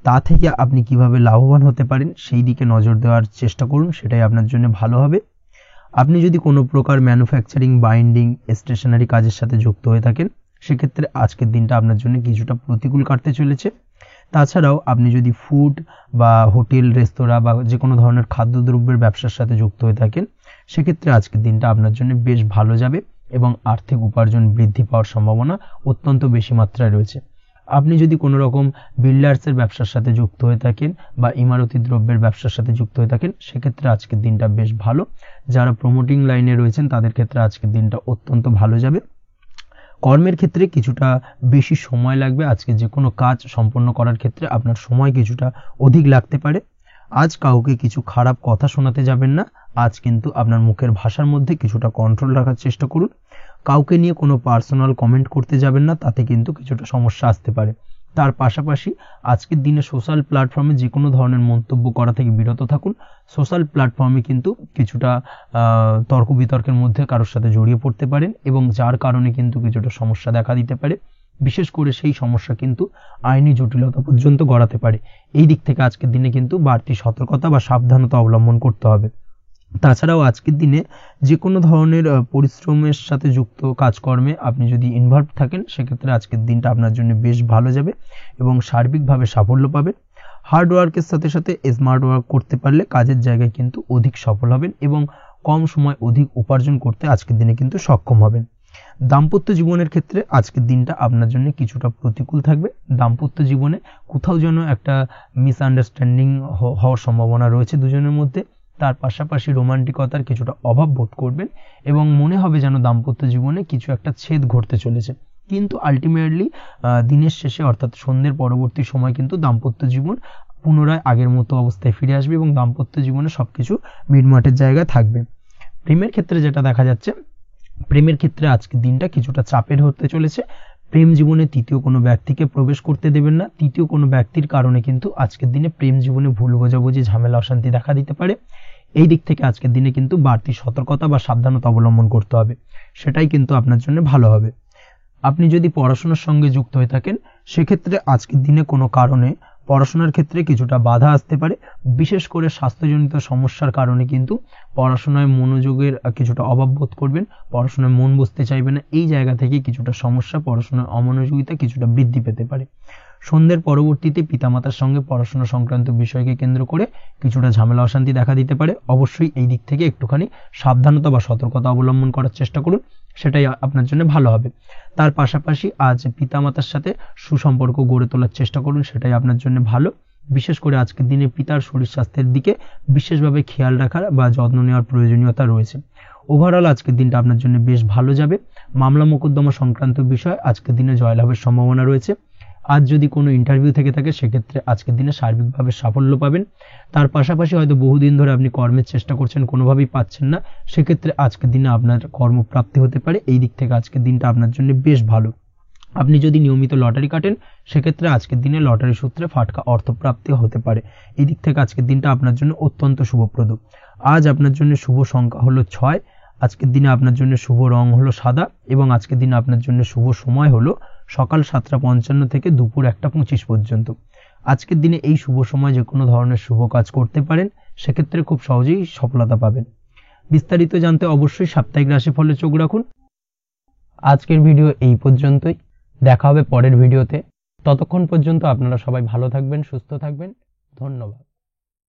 তা থেকে আপনি কিভাবে লাভবান হতে পারেন সেই দিকে নজর দেওয়ার চেষ্টা করুন, সেটাই আপনার জন্য ভালো হবে। আপনি যদি কোনো প্রকার ম্যানুফ্যাকচারিং, বাইন্ডিং, স্টেশনারি কাজের সাথে যুক্ত হয়ে থাকেন, সেক্ষেত্রে আজকের দিনটা আপনার জন্য কিছুটা প্রতিকূল কাটতে চলেছে। তাছাড়াও আপনি যদি ফুড বা হোটেল, রেস্তোরাঁ বা যে কোনো ধরনের খাদ্যদ্রব্যের ব্যবসার সাথে যুক্ত হয়ে থাকেন, সেক্ষেত্রে আজকের দিনটা আপনার জন্য বেশ ভালো যাবে এবং আর্থিক উপার্জন বৃদ্ধি পাওয়ার সম্ভাবনা অত্যন্ত বেশি মাত্রায় রয়েছে। আপনি যদি কোনো রকম বিল্ডার্সের ব্যবসার সাথে যুক্ত হয়ে থাকেন বা ইমারতি দ্রব্যের ব্যবসার সাথে যুক্ত হয়ে থাকেন, সেক্ষেত্রে আজকের দিনটা বেশ ভালো। যারা প্রমোটিং লাইনে রয়েছেন তাদের ক্ষেত্রে আজকের দিনটা অত্যন্ত ভালো যাবে। কর্মের ক্ষেত্রে কিছুটা বেশি সময় লাগবে। আজকে যে কোনো কাজ সম্পন্ন করার ক্ষেত্রে আপনার সময় কিছুটা অধিক লাগতে পারে। আজ কাউকে কিছু খারাপ কথা শোনাতে যাবেন না। আজ কিন্তু আপনার মুখের ভাষার মধ্যে কিছুটা কন্ট্রোল রাখার চেষ্টা করুন। কাউকে নিয়ে কোনো পার্সোনাল কমেন্ট করতে যাবেন না, তাতে কিন্তু কিছুটা সমস্যা আসতে পারে। তার পাশাপাশি আজকের দিনে সোশ্যাল প্ল্যাটফর্মে যে কোনো ধরনের মন্তব্য করা থেকে বিরত থাকুন। সোশ্যাল প্ল্যাটফর্মে কিন্তু কিছুটা তর্ক বিতর্কের মধ্যে কারোর সাথে জড়িয়ে পড়তে পারেন এবং যার কারণে কিন্তু কিছুটা সমস্যা দেখা দিতে পারে। বিশেষ করে সেই সমস্যা কিন্তু আইনি জটিলতা পর্যন্ত গড়াতে পারে। এই দিক থেকে আজকের দিনে কিন্তু বাড়তি সতর্কতা বা সাবধানতা অবলম্বন করতে হবে। তাছাড়াও আজকের দিনে যে কোনো ধরনের পরিশ্রমের সাথে যুক্ত কাজকর্মে আপনি যদি ইনভলভ থাকেন, সেক্ষেত্রে আজকের দিনটা আপনার জন্য বেশ ভালো যাবে এবং সার্বিকভাবে সাফল্য পাবেন। হার্ড ওয়ার্কের সাথে সাথে স্মার্ট ওয়ার্ক করতে পারলে কাজের জায়গায় কিন্তু অধিক সফল হবেন এবং কম সময় অধিক উপার্জন করতে আজকের দিনে কিন্তু সক্ষম হবেন। দাম্পত্য জীবনের ক্ষেত্রে আজকের দিনটা আপনার জন্য কিছুটা প্রতিকূল থাকবে। দাম্পত্য জীবনে কোথাও যেন একটা মিসআন্ডারস্ট্যান্ডিং হওয়ার সম্ভাবনা রয়েছে দুজনের মধ্যে। তার পাশাপাশি রোমান্টিকতার কিছুটা অভাব বোধ করবেন এবং মনে হবে যেন দাম্পত্য জীবনে কিছু একটা ছেদ ঘটতে চলেছে। কিন্তু আলটিমেটলি দিনের শেষে অর্থাৎ সন্ধ্যের পরবর্তী সময় কিন্তু দাম্পত্য জীবন পুনরায় আগের মতো অবস্থায় ফিরে আসবে এবং দাম্পত্য জীবনে সবকিছু মিটমাটের জায়গায় থাকবে। প্রেমের ক্ষেত্রে যেটা দেখা যাচ্ছে, প্রেমের ক্ষেত্রে আজকের দিনটা কিছুটা চাপের হতে চলেছে। প্রেম জীবনে তৃতীয় কোনো ব্যক্তিকে প্রবেশ করতে দেবেন না। তৃতীয় কোনো ব্যক্তির কারণে কিন্তু আজকের দিনে প্রেম জীবনে ভুল বোঝাবুঝি, ঝামেলা, অশান্তি দেখা দিতে পারে। এই দিক থেকে আজকের দিনে কিন্তু বাড়তি সতর্কতা বা সাবধানতা অবলম্বন করতে হবে, সেটাই কিন্তু আপনার জন্য ভালো হবে। আপনি যদি পড়াশোনার সঙ্গে যুক্ত হয়ে থাকেন, সেক্ষেত্রে আজকের দিনে কোনো কারণে পড়াশোনার ক্ষেত্রে কিছুটা বাধা আসতে পারে। বিশেষ করে স্বাস্থ্যজনিত সমস্যার কারণে কিন্তু পড়াশোনায় মনোযোগের কিছুটা অভাব বোধ করবেন, পড়াশোনায় মন বসতে চাইবে না। এই জায়গা থেকে কিছুটা সমস্যা, পড়াশোনার অমনোযোগিতা কিছুটা বৃদ্ধি পেতে পারে। সন্ধ্যের পরবর্তীতে পিতামাতার সঙ্গে পড়াশোনা সংক্রান্ত বিষয়কে কেন্দ্র করে কিছুটা ঝামেলা, অশান্তি দেখা দিতে পারে। অবশ্যই এই দিক থেকে একটুখানি সাবধানতা বা সতর্কতা অবলম্বন করার চেষ্টা করুন, সেটাই আপনার জন্য ভালো হবে। তার পাশাপাশি আজ পিতামাতার সাথে সুসম্পর্ক গড়ে তোলার চেষ্টা করুন, সেটাই আপনার জন্য ভালো। বিশেষ করে আজকের দিনে পিতার শরীর স্বাস্থ্যের দিকে বিশেষভাবে খেয়াল রাখার বা যত্ন নেওয়ার প্রয়োজনীয়তা রয়েছে। ওভারঅল আজকের দিনটা আপনার জন্য বেশ ভালো যাবে। মামলা মোকদ্দমা সংক্রান্ত বিষয় আজকের দিনে জয়লাভের সম্ভাবনা রয়েছে। আজ যদি কোনো ইন্টারভিউ থেকে থাকে, সেক্ষেত্রে আজকের দিনে সার্বিকভাবে সাফল্য পাবেন। তার পাশাপাশি হয়তো বহুদিন ধরে আপনি কর্মের চেষ্টা করছেন, কোনোভাবেই পাচ্ছেন না, সেক্ষেত্রে আজকের দিনে আপনার কর্মপ্রাপ্তি হতে পারে। এই দিক থেকে আজকের দিনটা আপনার জন্য বেশ ভালো। আপনি যদি নিয়মিত লটারি কাটেন, সেক্ষেত্রে আজকের দিনে লটারি সূত্রে ফাটকা অর্থপ্রাপ্তি হতে পারে। এই দিক থেকে আজকের দিনটা আপনার জন্য অত্যন্ত শুভপ্রদ। আজ আপনার জন্য শুভ সংখ্যা হলো 6। আজকের দিনে আপনার জন্য শুভ রং হলো সাদা এবং আজকের দিনে আপনার জন্য শুভ সময় হলো সকাল 7:55 থেকে দুপুর 1:25 পর্যন্ত। আজকের দিনে এই শুভ সময় যে কোনো ধরনের শুভ কাজ করতে পারেন, সেক্ষেত্রে খুব সহজেই সফলতা পাবেন। বিস্তারিত জানতে অবশ্যই সাপ্তাহিক রাশিফলে চোখ রাখুন। আজকের ভিডিও এই পর্যন্তই। দেখা হবে পরের ভিডিওতে। ততক্ষণ পর্যন্ত আপনারা সবাই ভালো থাকবেন, সুস্থ থাকবেন। ধন্যবাদ।